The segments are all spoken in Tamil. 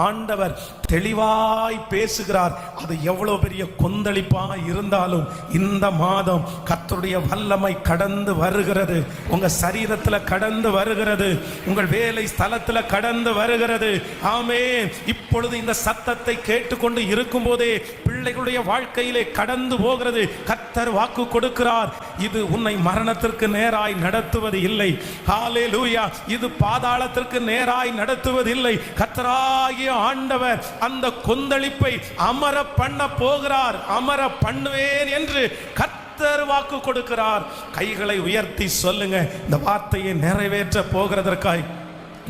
ஆண்டவர் தெளிவாய் பேசுகிறார். அது எவ்வளவு பெரிய கொந்தளிப்பா இருந்தாலும் இந்த மாதம் கர்த்தருடைய வல்லமை கடந்து வருகிறது. உங்க சரீரத்துல கடந்து வருகிறது, உங்கள் வேலை ஸ்தலத்துல கடந்து வருகிறது. ஆமென். இப்பொழுது இந்த சத்தத்தை கேட்டுக்கொண்டு இருக்கும் போதே பிள்ளைகளுடைய வாழ்க்கையிலே கடந்து போகிறது. கர்த்தர் வாக்கு கொடுக்கிறார், இது உன்னை மரணத்திற்கு நேராய் நடத்துவது இல்லை. ஹல்லேலூயா. இது பாதாளத்திற்கு நேராய் நடத்துவது இல்லை. கர்த்தராகிய ஆண்டவர் அந்த கொந்தளிப்பை அமர பண்ண போகிறார். அமர பண்ணுவேன் என்று கர்த்தர் வாக்கு கொடுக்கிறார். கைகளை உயர்த்தி சொல்லுங்க, இந்த வார்த்தையை நிறைவேற்ற போகிறதற்காய்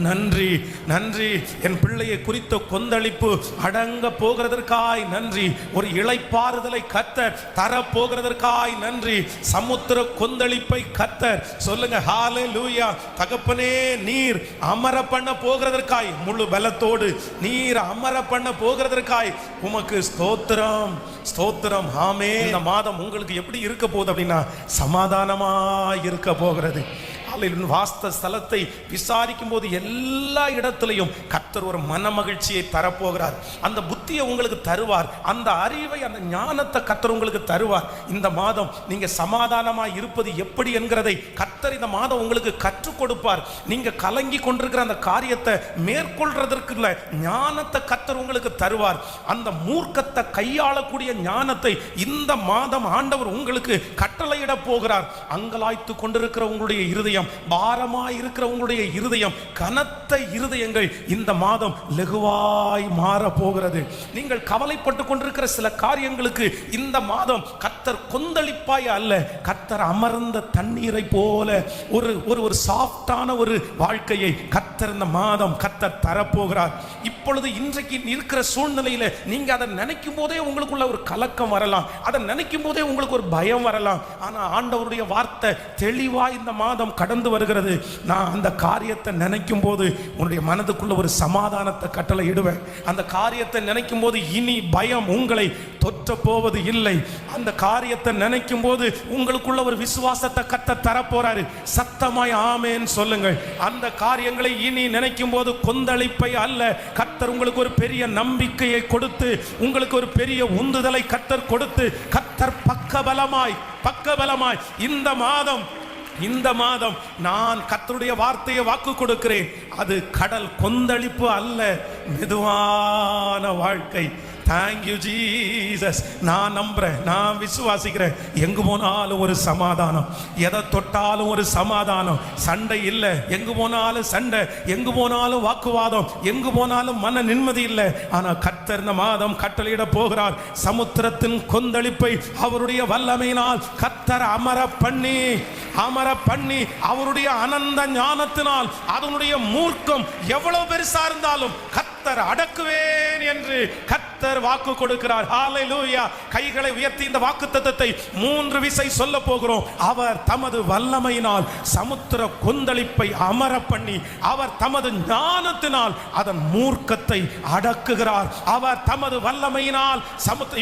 நன்றி, நன்றி. என் பிள்ளையை குறித்த கொந்தளிப்பு அடங்க போகிறதற்காய் நன்றி. ஒரு இளைப்பாறுதலை கர்த்தர் தர போகிறதற்காய் நன்றி. சமுத்திர கொந்தளிப்பை கர்த்தர் சொல்லுங்க ஹல்லேலூயா. தகப்பனே, நீர் அமர பண்ண போகிறதற்காய், முழு பலத்தோடு நீர் அமர பண்ண போகிறதற்காய் உமக்கு ஸ்தோத்திரம், ஸ்தோத்திரம். ஆமென். இந்த மாதம் உங்களுக்கு எப்படி இருக்க போகுது அப்படின்னா சமாதானமாய் இருக்க போகிறது. வாஸ்த ஸ்தலத்தை விசாரிக்கும் போது எல்லா இடத்திலையும் கர்த்தர் ஒரு மன மகிழ்ச்சியை தரப்போகிறார். அந்த புத்தியை உங்களுக்கு தருவார், அந்த அறிவை, அந்த ஞானத்தை கர்த்தர் உங்களுக்கு தருவார். இந்த மாதம் நீங்க சமாதானமாய் இருப்பது எப்படி என்கிறதை கர்த்தர் இந்த மாதம் உங்களுக்கு கற்றுக் கொடுப்பார். நீங்க கலங்கி கொண்டிருக்கிற அந்த காரியத்தை மேற்கொள்றதற்கு ஞானத்தை கர்த்தர் உங்களுக்கு தருவார். அந்த மூர்க்கத்தை கையாளக்கூடிய ஞானத்தை இந்த மாதம் ஆண்டவர் உங்களுக்கு கட்டளையிட போகிறார். அங்கலாய்த்து கொண்டிருக்கிற உங்களுடைய இருதயம், பாரமாய் இருக்கிற உங்களுடைய இருதயம், கனத்த இருதயங்கள் இந்த மாதம் லகுவாய் மாற போகிறது. நீங்கள் கவலைப்பட்டு கொண்டிருக்கிற சில காரியங்களுக்கு இந்த மாதம் கர்த்தர் கொந்தளிப்பாய் அல்ல, கர்த்தர் அமர்ந்த தண்ணீரை போல ஒரு ஒரு சாஃப்டான ஒரு வாழ்க்கையை கர்த்தர் இந்த மாதம் கர்த்தர் தரப்போகிறார். இப்பொழுது இன்றைக்கு இருக்கிற சூழ்நிலையில நீங்க அதை நினைக்கும் போதே உங்களுக்குள்ள ஒரு கலக்கம் வரலாம், அதை நினைக்கும் போதே உங்களுக்கு ஒரு பயம் வரலாம். ஆனா ஆண்டவருடைய வார்த்தை தெளிவாய் இந்த மாதம் கடந்து வருகிறது. நான் அந்த காரியத்தை நினைக்கும் போது உன்னுடைய மனதுக்குள்ள ஒரு சமாதானத்தை கட்டளை இடுவேன். அந்த காரியத்தை நினைக்கும் போது இனி பயம் உங்களை தொற்ற போவது இல்லை. அந்த காரியத்தை நினைக்கும் போது உங்களுக்குள்ள ஒரு விசுவாசத்தை கர்த்தர் தரப்போறாரு. சத்தமாய் ஆமென் சொல்லுங்கள். அந்த காரியங்களை இனி நினைக்கும் போது கொந்தளிப்பை அல்ல, கர்த்தர் உங்களுக்கு ஒரு பெரிய நம்பிக்கையை கொடுத்து, உங்களுக்கு ஒரு பெரிய உந்துதலை கர்த்தர் கொடுத்து, கர்த்தர் பக்கபலமாய் இந்த மாதம் நான் கர்த்தருடைய வார்த்தையை வாக்கு கொடுக்கிறேன். அது கடல் கொந்தளிப்பு அல்ல, மெதுவான வாழ்க்கை. Thank you Jesus. நான் நம்புறேன், நான் விசுவாசிக்கிறேன். எங்கு போனாலும் ஒரு சமாதானம், எதை தொட்டாலும் ஒரு சமாதானம். சண்டை இல்லை, எங்கு போனாலும் சண்டை, எங்கு போனாலும் வாக்குவாதம், எங்கு போனாலும் மன நிம்மதி இல்லை. ஆனால் கர்த்தர் இந்த மாதம் கட்டளையிட போகிறார். சமுத்திரத்தின் கொந்தளிப்பை அவருடைய வல்லமையினால் கர்த்தர் அமர பண்ணி அவருடைய அனந்த ஞானத்தினால் அதனுடைய மூர்க்கம் எவ்வளவு பெருசா இருந்தாலும் கர்த்தர் அடக்குவேன் என்று கர்த்தர் வாக்கு கொடுக்கிறார். ஹல்லேலூயா. கைகளை உயர்த்தி இந்த வாக்குத்தத்தத்தை 3 விசை சொல்ல போகிறோம். அவர் தமது வல்லமையினால் சமுத்திர கொந்தளிப்பை அமர பண்ணி, அவர் தமது ஞானத்தினால் அதன் மூர்க்கத்தை அடக்குகிறார். அவர் தமது வல்லமையினால்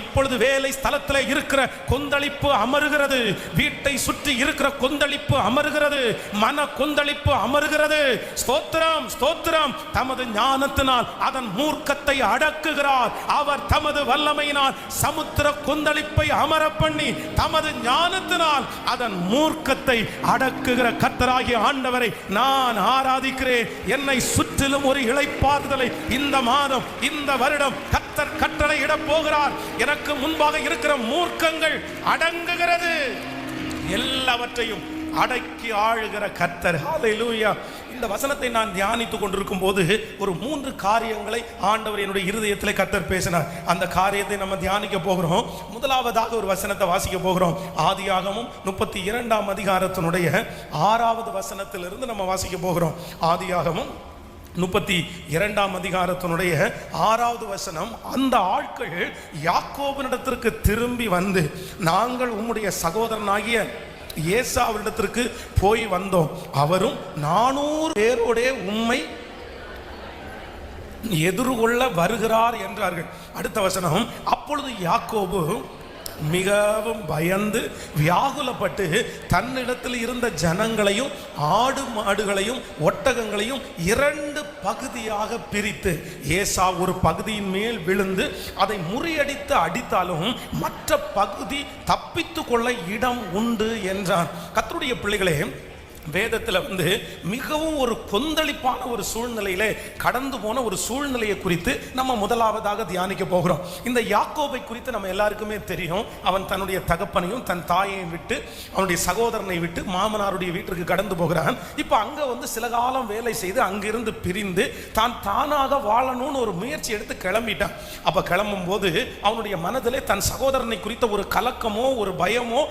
இப்பொழுது வேலை ஸ்தலத்தில் இருக்கிற கொந்தளிப்பு அமருகிறது, வீட்டை சுற்றி இருக்கிற கொந்தளிப்பு அமருகிறது, மன கொந்தளிப்பு அமருகிறது. ஸ்தோத்திரம், ஸ்தோத்திரம். தமது ஞானத்தினால் அதன் மூர்க்கத்தை அடக்குகிறார். அவர் தமது வல்லமையினால் சமுத்திர கொந்தளிப்பை அமர பண்ணி தமது ஞானத்தினால் அதன் மூர்க்கத்தை அடக்குகிற கர்த்தராகிய ஆண்டவரை நான் ஆராதிக்கிறேன். என்னை சுற்றிலும் ஒரு இளைப்பாறுதலை இந்த மாதம், இந்த வருடம் கர்த்தர் கட்டளை இட போகிறார். எனக்கு முன்பாக இருக்கிற மூர்க்கங்கள் அடங்குகிறது, எல்லாவற்றையும் அடக்கி ஆளுகிற கர்த்தர். ஹல்லேலூயா. இந்த வசனத்தை நான் தியானித்துக் கொண்டிருக்கும் போது ஒரு 3 காரியங்களை ஆண்டவர் என்னுடைய இருதயத்தில் கர்த்தர் பேசினார். அந்த காரியத்தை நம்ம தியானிக்க போகிறோம். முதலாவதாக ஒரு வசனத்தை வாசிக்க போகிறோம். ஆதியாகமம் 32ஆம் அதிகாரத்தினுடைய 6வது வசனத்திலிருந்து நம்ம வாசிக்க போகிறோம். ஆதியாகமம் 32ஆம் அதிகாரத்தினுடைய 6வது வசனம். அந்த ஆட்கள் யாக்கோபினிடத்திற்கு திரும்பி வந்து, நாங்கள் உம்முடைய சகோதரனாகிய ஏசாவிடத்திற்கு போய் வந்தோம், அவரும் 400 பேரோடே உம்மை எதிர்கொள்ள வருகிறார் என்றார்கள். அடுத்த வசனம். அப்பொழுது யாக்கோபு மிகவும் பயந்து வியாகுலப்பட்டு தன்னிடத்தில் இருந்த ஜனங்களையும் ஆடு மாடுகளையும் ஒட்டகங்களையும் 2 பகுதியாக பிரித்து, ஏசா ஒரு பகுதியின் மேல் விழுந்து அதை முறியடித்து அடித்தாலும் மற்ற பகுதி தப்பித்து கொள்ள இடம் உண்டு என்றான். கர்த்தருடைய பிள்ளைகளே, வேதத்தில் மிகவும் ஒரு கொந்தளிப்பான ஒரு சூழ்நிலையிலே கடந்து போன ஒரு சூழ்நிலையை குறித்து நம்ம முதலாவதாக தியானிக்க போகிறோம். இந்த யாக்கோபை குறித்து நம்ம எல்லாருக்குமே தெரியும். அவன் தன்னுடைய தகப்பனையும் தன் தாயையும் விட்டு அவனுடைய சகோதரனை விட்டு மாமனாருடைய வீட்டிற்கு கடந்து போகிறான். இப்போ அங்கே சில காலம் வேலை செய்து அங்கிருந்து பிரிந்து தான் தானாக வாழணும்னு ஒரு முயற்சி எடுத்து கிளம்பிட்டான். அப்போ கிளம்பும் போது அவனுடைய மனதிலே தன் சகோதரனை குறித்த ஒரு கலக்கமோ ஒரு பயமோ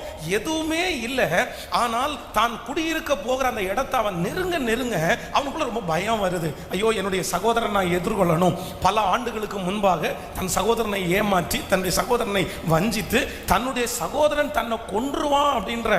எதுவுமே இல்லை. ஆனால் தான் குடியிருக்க போகிற அந்த இடத்தை அவன் நெருங்க அவனுக்குள்ள ரொம்ப பயம் வருது. ஐயோ, என்னுடைய சகோதரனை நான் எதிர்கொள்ளணும். பல ஆண்டுகளுக்கு முன்பாக தன் சகோதரனை ஏமாற்றி தன்னுடைய சகோதரனை வஞ்சித்து தன்னுடைய சகோதரன் தன்னை கொன்றுவான் அப்படின்ற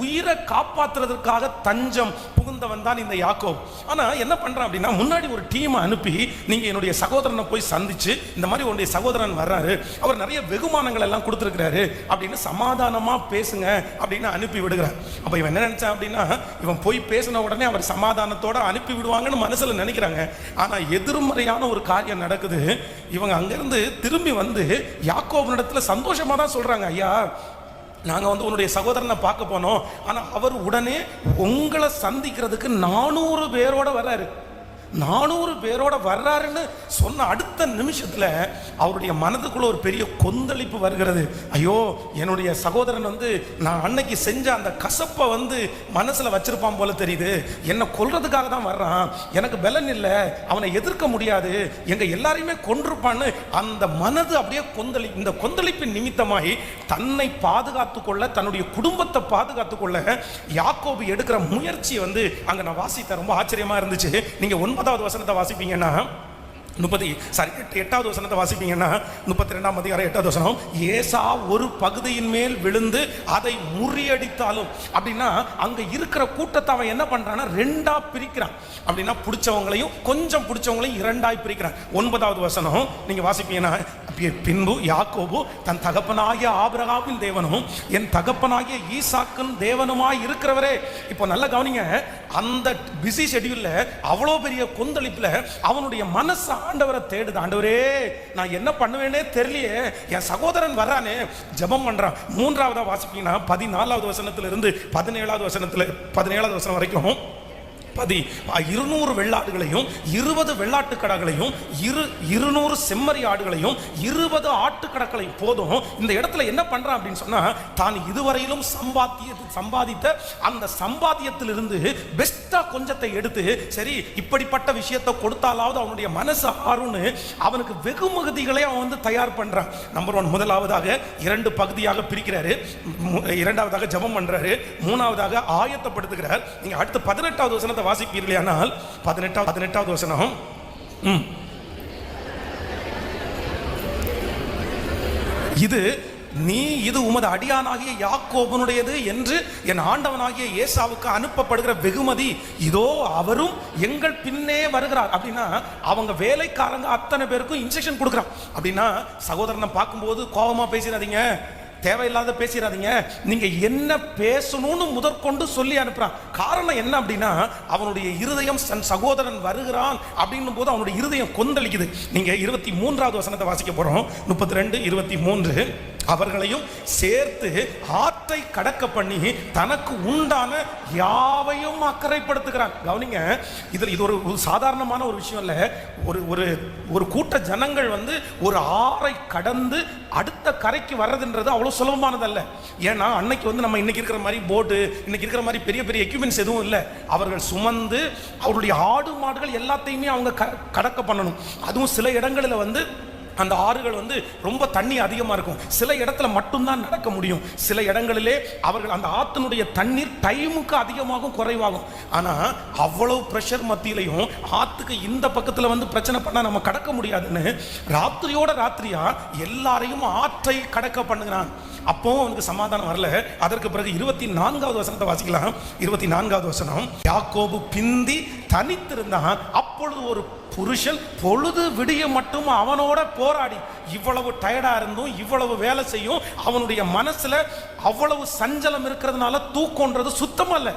உயிரை காப்பாற்றுறதுக்காக தஞ்சம் புகுந்தவன் தான் இந்த யாக்கோப். ஆனா என்ன பண்றான் அப்படின்னா, முன்னாடி ஒரு டீமை அனுப்பி நீங்க என்னுடைய சகோதரனை போய் சந்திச்சு இந்த மாதிரி உன்னுடைய சகோதரன் வர்றாரு, அவர் நிறைய வெகுமானங்கள் எல்லாம் கொடுத்துருக்கிறாரு அப்படின்னு சமாதானமா பேசுங்க அப்படின்னு அனுப்பி விடுகிறார். அப்ப இவன் என்ன நினைச்சான் அப்படின்னா, இவன் போய் பேசின உடனே அவர் சமாதானத்தோட அனுப்பி விடுவாங்கன்னு மனசுல நினைக்கிறாங்க. ஆனா எதிர்மறையான ஒரு காரியம் நடக்குது. இவங்க அங்கிருந்து திரும்பி யாக்கோபினிடத்துல சந்தோஷமா தான் சொல்றாங்க, ஐயா நாங்கள் உன்னுடைய சகோதரனை பார்க்க போனோம், ஆனால் அவர் உடனே உங்களை சந்திக்கிறதுக்கு 400 பேரோட வர்றாரு. 400 பேரோட வர்றாருன்னு சொன்ன அடுத்த நிமிஷத்தில் அவருடைய மனதுக்குள்ள ஒரு பெரிய கொந்தளிப்பு வருகிறது. ஐயோ, என்னுடைய சகோதரன் நான் அன்னைக்கு செஞ்ச அந்த கசப்பை மனசில் வச்சிருப்பான் போல தெரியுது. என்னை கொல்றதுக்காக தான் வர்றான், எனக்கு பலன் இல்லை, அவனை எதிர்க்க முடியாது, எங்க எல்லாரையுமே கொன்றுப்பான்னு அந்த மனது அப்படியே இந்த கொந்தளிப்பின் நிமித்தமாகி தன்னை பாதுகாத்து கொள்ள, தன்னுடைய குடும்பத்தை பாதுகாத்து கொள்ள யாக்கோபு எடுக்கிற முயற்சி அங்க நான் வாசித்த ரொம்ப ஆச்சரியமா இருந்துச்சு. நீங்க 9வது வசனத்தை வாசிப்பீங்கன்னா 8வது வசனத்தை வாசிப்பீங்கன்னா 32ஆம் அதிகாரம் 8வது வசனம், ஏசா ஒரு பகுதியின் மேல் விழுந்து அதை முறியடித்தாலும் அப்படின்னா அங்க இருக்கிற கூட்டத்தை அவன் என்ன பண்றான்னா 2ஆ பிரிக்கிறான். அப்படின்னா பிடிச்சவங்களையும் கொஞ்சம் பிடிச்சவங்களையும் 2ஆய் பிரிக்கிறான். 9வது வசனம் நீங்க வாசிப்பீங்கன்னா, பின்பு யாக்கோபு தன் தகப்பனாகிய ஆபிரகாமின் தேவனும் என் தகப்பனாகிய ஈசாக்கின் தேவனுமாய் இருக்கிறவரே. இப்போ நல்லா கவனிங்க, அந்த பிஸி ஷெட்யூல்ல அவ்வளோ பெரிய கொந்தளிப்புல அவனுடைய மனசு ஆண்டவரை தேடுது. ஆண்டவரே, நான் என்ன பண்ணுவேனே தெரியலையே, என் சகோதரன் வர்றானே, ஜெபம் பண்றான். 3ஆவதா வாசிப்பீங்கன்னா 14வது வசனத்துல இருந்து 17வது வசனம் வரைக்கும் 200 வெள்ளாடுகளையும் 20 வெள்ளாட்டு கடாக்களையும் 200 செம்மறி ஆடுகளையும் 20 ஆட்டுக்கடக்களையும் போதும். இந்த இடத்துல என்ன பண்றான் அப்படின்னு சொன்னா, தான் இதுவரையிலும் சம்பாதித்த அந்த சம்பாத்தியத்திலிருந்து பெஸ்டா கொஞ்சத்தை எடுத்து, சரி இப்படிப்பட்ட விஷயத்தை கொடுத்தாலாவது அவனுடைய மனசு ஆறுன்னு அவனுக்கு வெகுமதிகளை அவன் தயார் பண்றான். நம்பர் 1, முதலாவதாக 2 பகுதியாக பிரிக்கிறாரு, 2ஆவதாக ஜெபம் பண்றாரு, 3ஆவதாக ஆயத்தப்படுத்துகிறார். நீங்க அடுத்து 18வது வசனத்தை வாசிப்பீர்களானால் 18வது வசனம், இது உமது அடியானாகிய யாக்கோபனுடையது என்று என் ஆண்டவனாகிய ஏசாவுக்கு அனுப்பப்படுகிற வெகுமதி, இதோ அவரும் எங்கள் பின்னே வருகிறார். அப்படின்னா அவங்க வேலைக்காரங்க அத்தனை பேருக்கும் இன்ஸ்ட்ரக்ஷன் கொடுக்குறான். அப்படின்னா சகோதரனை பார்க்கும்போது கோபமா பேசிடாதீங்க, தேவையில்லாத பேசிடாதீங்க, நீங்க என்ன பேசணும்னு முதற்கொண்டு சொல்லி அனுப்புறான். காரணம் என்ன அப்படின்னா, அவனுடைய இருதயம் தன் சகோதரன் வருகிறான் அப்படின்னும் போது அவனுடைய இருதயம் கொந்தளிக்குது. நீங்க 23வது வசனத்தை வாசிக்க போறோம். 32, 23, அவர்களையும் சேர்த்து ஆற்றை கடக்க பண்ணி தனக்கு உண்டான யாவையும் அக்கறைப்படுத்துகிறான். கவனிங்க, இது ஒரு சாதாரணமான ஒரு விஷயம் இல்ல. ஒரு கூட்ட ஜனங்கள் ஒரு ஆறை கடந்து அடுத்த கரைக்கு வர்றதுன்றது அவ்வளவு சுலபமானதல்ல. ஏன்னா அன்னைக்கு நம்ம இன்னைக்கு இருக்கிற மாதிரி போட்டு, இன்னைக்கு இருக்கிற மாதிரி பெரிய பெரிய எக்யூப்மெண்ட்ஸ் எதுவும் இல்லை. அவர்கள் சுமந்து அவருடைய ஆடு மாடுகள் எல்லாத்தையுமே அவங்க கடக்க பண்ணணும். அதுவும் சில இடங்களில் அந்த ஆறுகள் ரொம்ப தண்ணி அதிகமாக இருக்கும். சில இடத்துல மட்டும்தான் நடக்க முடியும். சில இடங்களிலே அவர்கள் அந்த ஆற்றினுடைய தண்ணீர் டைமுக்கு அதிகமாகும் குறைவாகும். ஆனால் அவ்வளவு ப்ரெஷர் மத்தியிலையும் ஆற்றுக்கு இந்த பக்கத்தில் பிரச்சனை பண்ணால் நம்ம கடக்க முடியாதுன்னு ராத்திரியோட ராத்திரியா எல்லாரையும் ஆற்றை கடக்க பண்ணுகிறான். அப்போ அவனுக்கு சமாதானம் வரல. அதற்கு பிறகு 24வது வசனத்தை வாசிக்கலாம். 24வது வசனம், யாக்கோபு பிந்தி தனித்திருந்தான். அப்பொழுது ஒரு புருஷன் பொழுது விடிய மட்டும் அவனோட போராடி, இவ்வளவு டயர்டா இருந்தும் இவ்வளவு வேலை செய்யும், அவனுடைய மனசுல அவ்வளவு சஞ்சலம் இருக்கிறதுனால தூக்கம்ன்றது சுத்தமல்ல.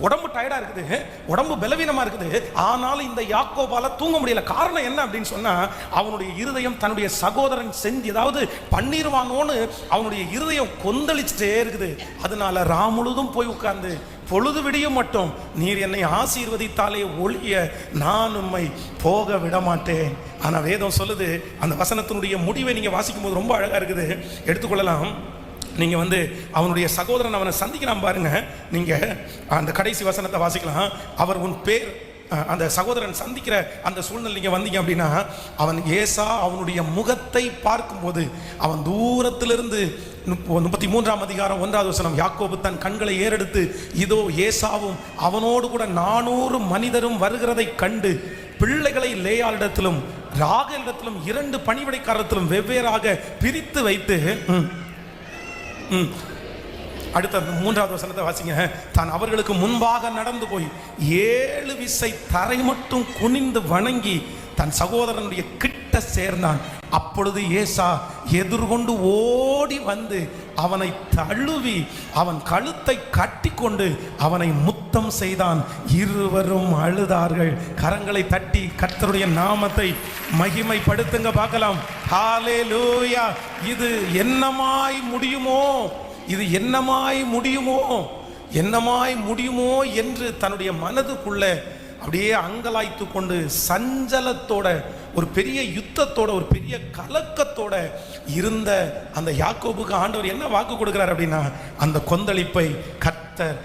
உடம்பு டயர்டா இருக்குது, உடம்பு பலவீனமா இருக்குது, ஆனாலும் இந்த யாக்கோபால தூங்க முடியல. காரணம் என்ன அப்படின்னு சொன்னா, அவனுடைய இருதயம் தன்னுடைய சகோதரன் செஞ்சு ஏதாவது பண்ணிடுவானோன்னு அவனுடைய இருதயம் கொந்தளிச்சுட்டே இருக்குது. அதனால முழுதும் போய் உட்கார்ந்து, பொழுது விடியும் மட்டும் நீர் என்னை ஆசீர்வதித்தாலே ஒழிய நான் உம்மை போக விட மாட்டேன். ஆனா வேதம் சொல்லுது, அந்த வசனத்தினுடைய முடிவை நீங்க வாசிக்கும் போது ரொம்ப அழகா இருக்குது, எடுத்துக்கொள்ளலாம். நீங்க அவனுடைய சகோதரன் அவனை சந்திக்கிறான் பாருங்க, நீங்க அந்த கடைசி வசனத்தை வாசிக்கலாம். அவர் உன் பேர், அந்த சகோதரன் சந்திக்கிற அந்த சூழ்நிலை நீங்க வந்தீங்க அப்படின்னா, அவன் ஏசா அவனுடைய முகத்தை பார்க்கும்போது, அவன் தூரத்திலிருந்து 33ஆம் அதிகாரம் 1வது வசனம், யாக்கோபு தன் கண்களை ஏறெடுத்து இதோ ஏசாவும் அவனோடு கூட 400 மனிதரும் வருகிறதை கண்டு பிள்ளைகளை லேயாளிடத்திலும் ராகேலிடத்திலும் 2 பணிவிடைக்காரத்திலும் வெவ்வேறாக பிரித்து வைத்து, அடுத்த 3வது வசனத்தை வாசிங்க. தான் அவர்களுக்கு முன்பாக நடந்து போய் 7 விசை தரை மட்டும் குனிந்து வணங்கி தன் சகோதரனுடைய கிட்ட சேர்ந்தான். அப்பொழுது ஏசா எதிர்கொண்டு ஓடி வந்து அவனை தழுவி அவன் கழுத்தை கட்டி கொண்டு அவனை முத்தம் செய்தான். இருவரும் அழுதார்கள். கரங்களை தட்டி கர்த்தருடைய நாமத்தை மகிமைப்படுத்துங்க பார்க்கலாம். ஹல்லேலூயா. இது என்னமாய் முடியுமோ, இது என்னமாய் முடியுமோ, என்னமாய் முடியுமோ என்று தன்னுடைய மனதுக்குள்ள அப்படியே அங்கலாய்த்து கொண்டு சஞ்சலத்தோட, ஒரு பெரிய யுத்தத்தோட, ஒரு பெரிய கலக்கத்தோட இருந்த அந்த யாக்கோபுக்கு ஆண்டவர் என்ன வாக்கு கொடுக்கிறார் அப்படின்னா, அந்த கொந்தளிப்பை கர்த்தர்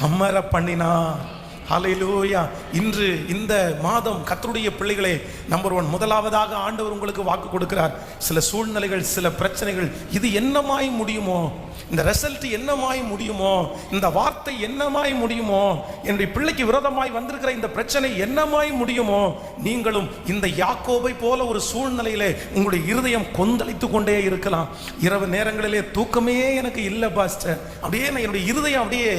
அமர பண்ணினார். ஹல்லேலூயா. இன்று இந்த மாதம் கர்த்தருடைய பிள்ளைகளே, நம்பர் 1, முதலாவதாக ஆண்டவர் உங்களுக்கு வாக்கு கொடுக்கிறார். சில சூழ்நிலைகள், சில பிரச்சனைகள், இது என்னமாய் முடியுமோ, இந்த ரிசல்ட் என்னமாய் முடியுமோ, இந்த வார்த்தை என்னமாய் முடியுமோ, என்னுடைய பிள்ளைக்கு விரோதமாய் வந்திருக்கிற இந்த பிரச்சனை என்னமாய் முடியுமோ, நீங்களும் இந்த யாக்கோபை போல ஒரு சூழ்நிலையிலே உங்களுடைய இருதயம் கொந்தளித்து கொண்டே இருக்கலாம். இரவு நேரங்களிலே தூக்கமே எனக்கு இல்லை பாஸ்டர், அப்படியே என்னுடைய இருதயம் அப்படியே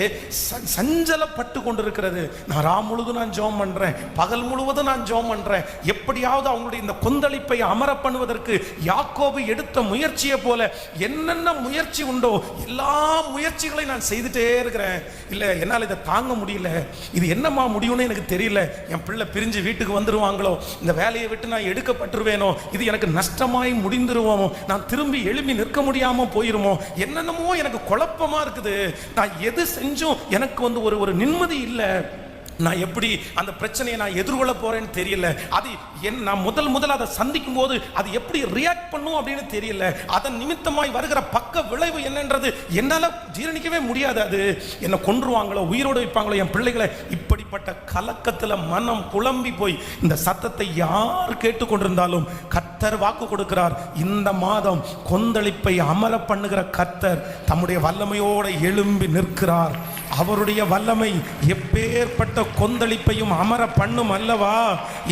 சஞ்சலப்பட்டு கொண்டிருக்கிறது. நான் முழுவதும் நான் ஜெபம் பண்றேன், பகல் முழுவதும் நான் ஜெபம் பண்றேன், எப்படியாவது அவங்களுடைய இந்த கொந்தளிப்பை அமர பண்ணுவதற்கு யாக்கோபு எடுத்த முயற்சியை போல என்னென்ன முயற்சி உண்டோ எல்லா முயற்சிகளையும் நான் செய்துட்டே இருக்கிறேன். இல்லை, என்னால் இதை தாங்க முடியல, இது என்னமா முடியும்னு எனக்கு தெரியல, என் பிள்ளை பிரிஞ்சு வீட்டுக்கு வந்துருவாங்களோ, இந்த வேலையை விட்டு நான் எடுக்கப்பட்டுருவேனோ, இது எனக்கு நஷ்டமாய் முடிந்துருவோமோ, நான் திரும்பி எழுப்பி நிற்க முடியாமல் போயிருமோ, என்னென்னமோ எனக்கு குழப்பமா இருக்குது, நான் எது செஞ்சும் எனக்கு ஒரு நிம்மதி இல்லை, நான் எப்படி அந்த பிரச்சனையை நான் எதிர்கொள்ள போறேன்னு தெரியல, அது நான் முதல் அதை சந்திக்கும் போது அது எப்படி ரியாக்ட் பண்ணும் அப்படின்னு தெரியல, அதன் நிமித்தமாய் வருகிற பக்க விளைவு என்னன்றது என்னால ஜீரணிக்கவே முடியாது, அது என்ன கொன்றுவாங்களோ, உயிரோடு வைப்பாங்களோ என் பிள்ளைகளை, இப்படிப்பட்ட கலக்கத்தில் மனம் குழம்பி போய் இந்த சத்தத்தை யார் கேட்டுக்கொண்டிருந்தாலும் கர்த்தர் வாக்கு கொடுக்கிறார். இந்த மாதம் கொந்தளிப்பை அமர பண்ணுகிற கர்த்தர் தம்முடைய வல்லமையோடு எழும்பி நிற்கிறார். அவருடைய வல்லமை எப்பேற்பட்ட கொந்தளிப்பையும் அமர பண்ணும் அல்லவா,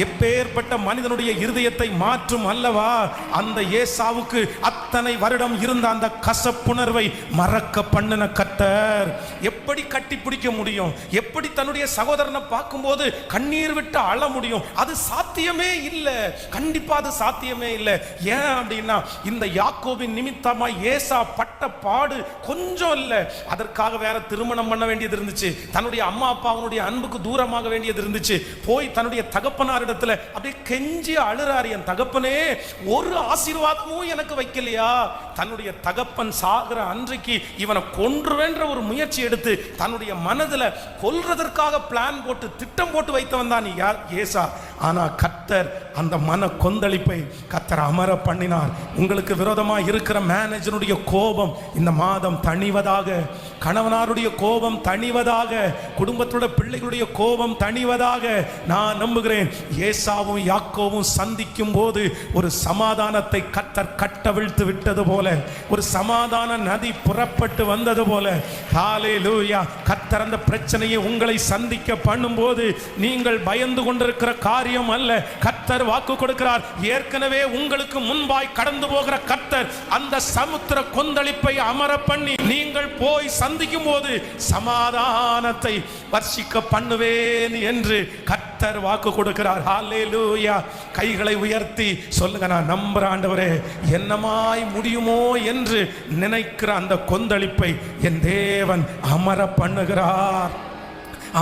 எப்பேற்பட்ட மனிதனுடைய இருதயத்தை மாற்றும் அல்லவா. அந்த ஏசாவுக்கு அத்தனை வருடம் இருந்த அந்த கசப்புணர்வை மறக்க பண்ணின கர்த்தர் எப்படி கட்டி பிடிக்க முடியும், எப்படி தன்னுடைய சகோதரனை பார்க்கும்போது கண்ணீர் விட்டு அழ முடியும்? அது சாத்தியமே இல்லை, கண்டிப்பா அது சாத்தியமே இல்லை. ஏன் அப்படின்னா, இந்த யாக்கோபின் நிமித்தமாய் ஏசா பட்ட பாடு கொஞ்சம் இல்லை. அதற்காக வேற திருமணம் பண்ண வேண்டியது இருந்துச்சு, தன்னுடைய அம்மா அப்பா அவனுடைய அன்புக்கு தூரமாக வேண்டியது இருந்துச்சு, போய் தன்னுடைய தகப்பனாரிடத்துல அப்படியே கெஞ்சி அழுறாரு, என் தகப்பனே ஒரு ஆசீர்வாதமும் எனக்கு வைக்கலையா? தன்னுடைய தகப்பன் சாகிற அன்றைக்கு இவனை கொன்றுவேன்ற ஒரு முயற்சி எடுத்து தன்னுடைய மனதில் கொல்றதற்காக பிளான் போட்டு திட்டம் போட்டு வைத்தவன் தான் ஏசா. ஆனா கர்த்தர் அந்த மன கொந்தளிப்பை கர்த்தர் அமர பண்ணினார். உங்களுக்கு விரோதமாக இருக்கிற மேனேஜருடைய கோபம் இந்த மாதம் தணிவதாக, கணவனாருடைய கோபம் தணிவதாக, குடும்பத்தோட பிள்ளைகளுடைய கோபம் தணிவதாக நான் நம்புகிறேன். ஏசாவும் யாக்கோவும் சந்திக்கும் போது ஒரு சமாதானத்தை கர்த்தர் கட்டவிழ்த்து விட்டது போல, ஒரு சமாதான நதி புறப்பட்டு வந்தது போல, ஹல்லேலூயா. கர்த்தர் அந்த பிரச்சனையை உங்களை சந்திக்க பண்ணும்போது நீங்கள் பயந்து கொண்டிருக்கிற காரியம் அல்ல. கர்த்தர் வாக்கு கொடுக்கிறார், ஏற்கனவே உங்களுக்கு முன்பாய் கடந்து போகிற கர்த்தர் அந்த சமுத்திர கொந்தளிப்பை அமர பண்ணி நீங்கள் போய் சந்திக்கும் போது சமாதானத்தை வர்ஷிக்க பண்ணுவேன் என்று கர்த்தர் கர்த்தர் வாக்கு கொடுக்கிறார். ஹல்லேலூயா. கைகளை உயர்த்தி சொல்லுங்க, நான் நம்புறேன் ஆண்டவரே, என்னமாய் முடியுமோ என்று நினைக்கிற அந்த கொந்தளிப்பை என் தேவன் அமர பண்ணுகிறார்,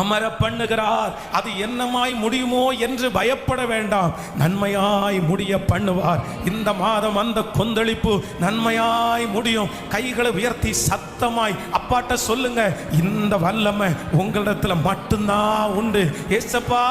அமர பண்ணுகிறார். அது என்னமாய் முடியுமோ என்று பயப்பட வேண்டாம், நன்மையாய் முடிய பண்ணுவார். இந்த மாதம் அந்த கொந்தளிப்பு நன்மையாய் முடியும். கைகளை உயர்த்தி சத்தமாய் அப்பாட்ட சொல்லுங்க, இந்த வல்லமை உங்களிடத்துல மட்டும்தான் உண்டு. ஏசப்பா,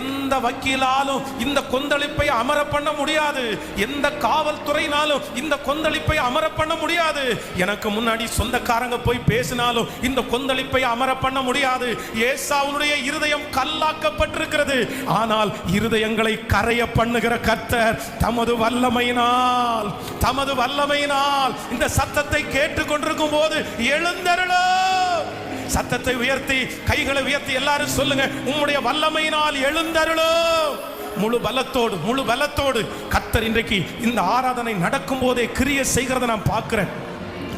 எந்த வக்கீலாலும் இந்த கொந்தளிப்பை அமர பண்ண முடியாது, எந்த காவல்துறையினாலும் இந்த கொந்தளிப்பை அமர பண்ண முடியாது, எனக்கு முன்னாடி சொந்தக்காரங்க போய் பேசினாலும் இந்த கொந்தளிப்பை அமர பண்ண முடியாது. ஏசாவுடைய இருதயம் கல்லாக்கப்பட்டிருக்கிறது, ஆனால் இருதயங்களை கரைய பண்ணுகிற கர்த்தர் தமது வல்லமையினால், தமது வல்லமையினால் இந்த சத்தத்தை கேட்டுக்கொண்டிருக்கும் போது எழுந்தருளும். சத்தத்தை உயர்த்தி கைகளை உயர்த்தி எல்லாரும் சொல்லுங்க, உம்முடைய வல்லமையினால் எழுந்தருளும். முழு பலத்தோடு, முழு பலத்தோடு கர்த்தர் இன்றைக்கு இந்த ஆராதனை நடக்கும் போதே கிரியை செய்கிறத நான் பார்க்கிறேன்.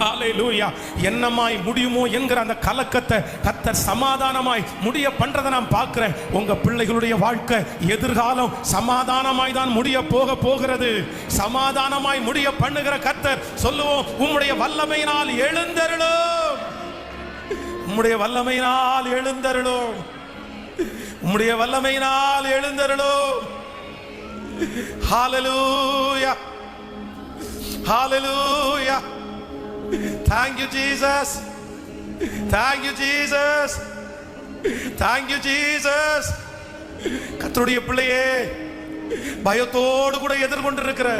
ஹல்லேலூயா. என்னமாய் முடியுமோ என்கிற அந்த கலக்கத்தை கர்த்தர் சமாதானமாய் முடிய பண்றதை நான் பார்க்கிறேன். உங்க பிள்ளைகளுடைய வாழ்க்கை எதிர்காலம் சமாதானமாய் தான் முடிய போகிறது. சமாதானமாய் முடிய பண்ணுகிற கர்த்தர் சொல்லுவோம், உம்முடைய வல்லமையினால் எழுந்தருளும், உம்முடைய வல்லமையினால் எழுந்தருளும், உம்முடைய வல்லமையினால் எழுந்தருளும். ஹல்லேலூயா, ஹல்லேலூயா. Thank you Jesus, thank you Jesus, thank you Jesus. கர்த்தருடைய பிள்ளையே, பயத்தோடு கூட எதிர்கொண்டிருக்கிற,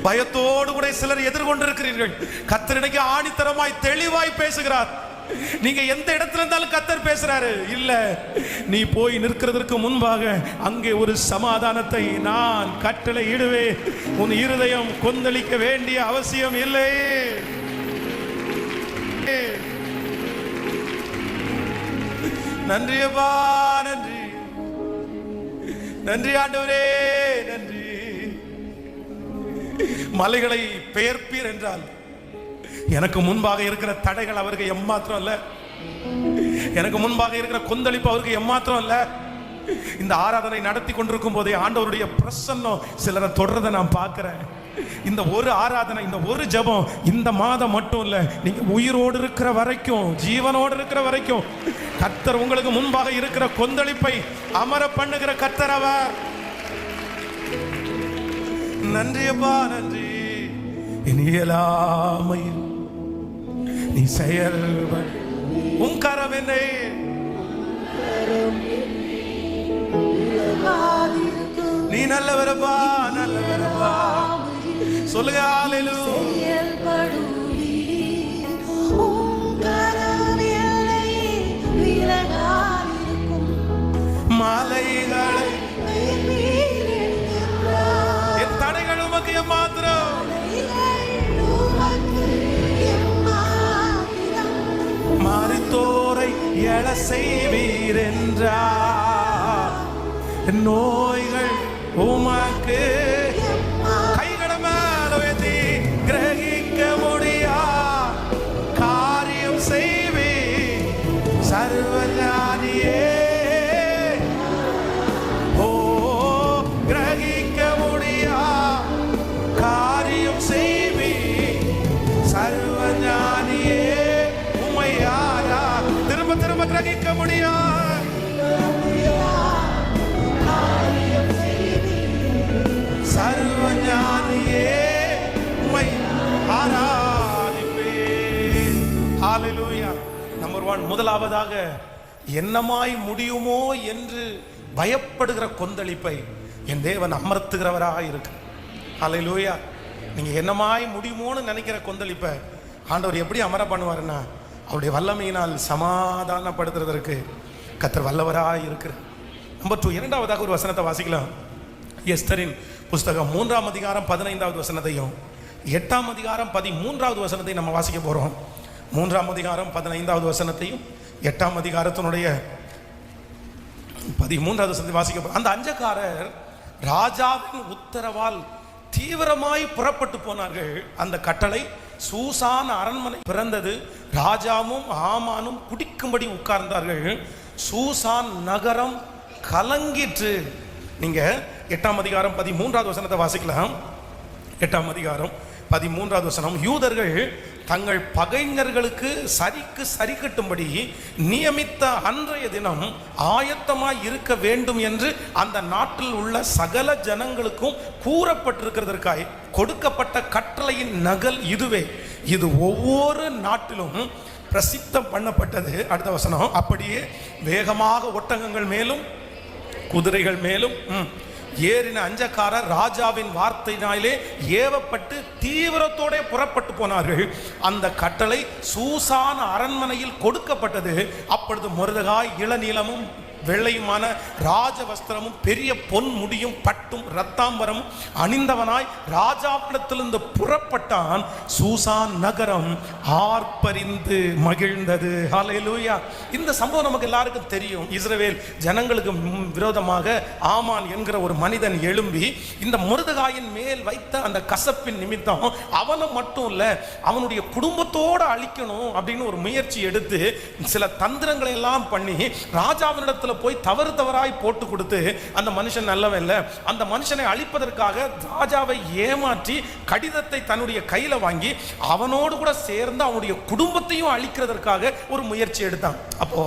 பயத்தோடு கூட சிலர் எதிர்கொண்டிருக்கிறீர்கள். கர்த்தர் இன்னைக்கு ஆணித்தரமாய் தெளிவாய் பேசுகிறார். நீங்க எந்த இடத்துல இருந்தாலும் கர்த்தர் பேசுறாரு. இல்ல, நீ போய் நிற்கிறதற்கு முன்பாக அங்கே ஒரு சமாதானத்தை நான் கட்டளை இடுவேன். உன் இருதயம் கொந்தளிக்க வேண்டிய அவசியம் இல்லை. நன்றி அப்பா, நன்றி, நன்றி ஆண்டவரே, நன்றி. மலைகளை பெயர்ப்பீர் என்றால் எனக்கு முன்பாக இருக்கிற தடைகள் அவருக்கு எம்மாத்திரம் அல்ல, எனக்கு முன்பாக இருக்கிற கொந்தளிப்பு அவருக்கு எம்மாத்திரம் அல்ல. இந்த ஆராதனை நடத்தி கொண்டிருக்கும் போதே ஆண்டவருடைய பிரசன்னம் சிலரை தொடர்றதை நான் பார்க்கிறேன். இந்த ஒரு ஆராதனை, இந்த ஒரு ஜெபம் இந்த மாதம் மட்டும் இல்ல, நீங்க உயிரோடு இருக்கிற வரைக்கும், ஜீவனோடு இருக்கிற வரைக்கும் கர்த்தர் உங்களுக்கு முன்பாக இருக்கிற கொந்தளிப்பை அமர பண்ணுகிற கர்த்தர் அவர். நன்றி அப்பா, நன்றி. இனியலாமையில் நீ செயல்பட உன் கரம் என்னை நீ நல்லவரப்பா, நல்லவரப்பா. சொல்லுங்க ஹல்லேலூயா. மலைகளை என் தடைகள் உமக்கு எம்மாத்திரம், மரித்தோரை எழ செய்வீர் என்றார், நோய்கள் உமக்கு கைகளை மேல உயர்த்தி கிரகிக்க முடியா காரியம் செய்வீர் சர்வஞானியே. ஓ, கிரகிக்க முடியா காரியம் செய்வீர் சர்வஞானியே. திரும்ப திரும்ப கிரகிக்க முடியாது, சர்வஞானியே உம்மை ஆராதிப்பேன். ஹல்லேலூயா. நம்பர் 1, முதலாவதாக என்னமாய் முடியுமோ என்று பயப்படுகிற கொந்தளிப்பை என் தேவன் அமர்த்துகிறவராக இருக்கு. ஹல்லேலூயா. நீங்க என்னமாய் முடியுமோன்னு நினைக்கிற கொந்தளிப்பை ஆண்டவர் எப்படி அமர பண்ணுவாருன்னா, அவருடைய வல்லமையினால் சமாதானப்படுத்துறதற்கு கர்த்தர் வல்லவராய் இருக்கிறார். நம்பர் 2, இரண்டாவதாக ஒரு வசனத்தை வாசிக்கலாம். எஸ்தரின் புஸ்தகம் 3ஆம் அதிகாரம் 15வது வசனத்தையும் 8ஆம் அதிகாரம் 13வது வசனத்தையும் நம்ம வாசிக்க போறோம். 3ஆம் அதிகாரம் 15வது வசனத்தையும் 8ஆம் அதிகாரத்தினுடைய 13வது வசனத்தை வாசிக்க போறோம். அந்த அஞ்சக்காரர் ராஜாவின் உத்தரவால் தீவிரமாய் புறப்பட்டு போனார்கள். அந்த கட்டளை சூசான் அரண்மனை பிறந்தது. ராஜாவும் ஆமானும் குடிக்கும்படி உட்கார்ந்தார்கள். சூசான் நகரம் கலங்கிற்று. நீங்க 8ஆம் அதிகாரம் 13வது வசனத்தை வாசிக்கலாம். 8ஆம் அதிகாரம் 13வது வசனம். யூதர்கள் தங்கள் பகைஞர்களுக்கு சரிக்கு சரி கட்டும்படி நியமித்த அன்றைய தினம் ஆயத்தமாய் இருக்க வேண்டும் என்று அந்த நாட்டில் உள்ள சகல ஜனங்களுக்கும் கூறப்பட்டிருக்கிறதற்காய் கொடுக்கப்பட்ட கட்டளையின் நகல் இதுவே. இது ஒவ்வொரு நாட்டிலும் பிரசித்தம் பண்ணப்பட்டது. அடுத்த வசனம். அப்படியே வேகமாக ஒட்டகங்கள் மேலும் குதிரைகள் மேலும் ஏறின அஞ்சக்காரர் ராஜாவின் வார்த்தையினாலே ஏவப்பட்டு தீவிரத்தோட புறப்பட்டு போனார்கள். அந்த கட்டளை சூசான் அரண்மனையில் கொடுக்கப்பட்டது. அப்பொழுது மொர்தெகாய் இளநீலமும் வெள்ளையுமான ராஜ வஸ்திரமும் பெரிய பொன் முடியும் பட்டும் இரத்தாம்பரமும் அணிந்தவனாய் ராஜாவிடத்திலிருந்து புறப்பட்டான். சூசான் நகரம் ஆர்ப்பரிந்து மகிழ்ந்தது. ஹல்லேலூயா. இந்த சம்பவம் நமக்கு எல்லாருக்கும் தெரியும். இஸ்ரவேல் ஜனங்களுக்கு விரோதமாக ஆமான் என்கிற ஒரு மனிதன் எழும்பி இந்த மொர்தெகாயின் மேல் வைத்த அந்த கசப்பின் நிமித்தம் அவனை மட்டும் இல்ல அவனுடைய குடும்பத்தோடு அழிக்கணும் அப்படின்னு ஒரு முயற்சி எடுத்து சில தந்திரங்களை எல்லாம் பண்ணி ராஜாவினிடத்தில் போய் தவறாய் போட்டு கொடுத்து அந்த மனுஷன் நல்லவன் இல்லை, அந்த மனுஷனை அழிப்பதற்காக ராஜாவை ஏமாற்றி கடிதத்தை தன்னுடைய கையில வாங்கி அவனோடு கூட சேர்ந்து அவனுடைய குடும்பத்தையும் அழிக்கிறதற்காக ஒரு முயற்சி எடுத்தான். அப்போ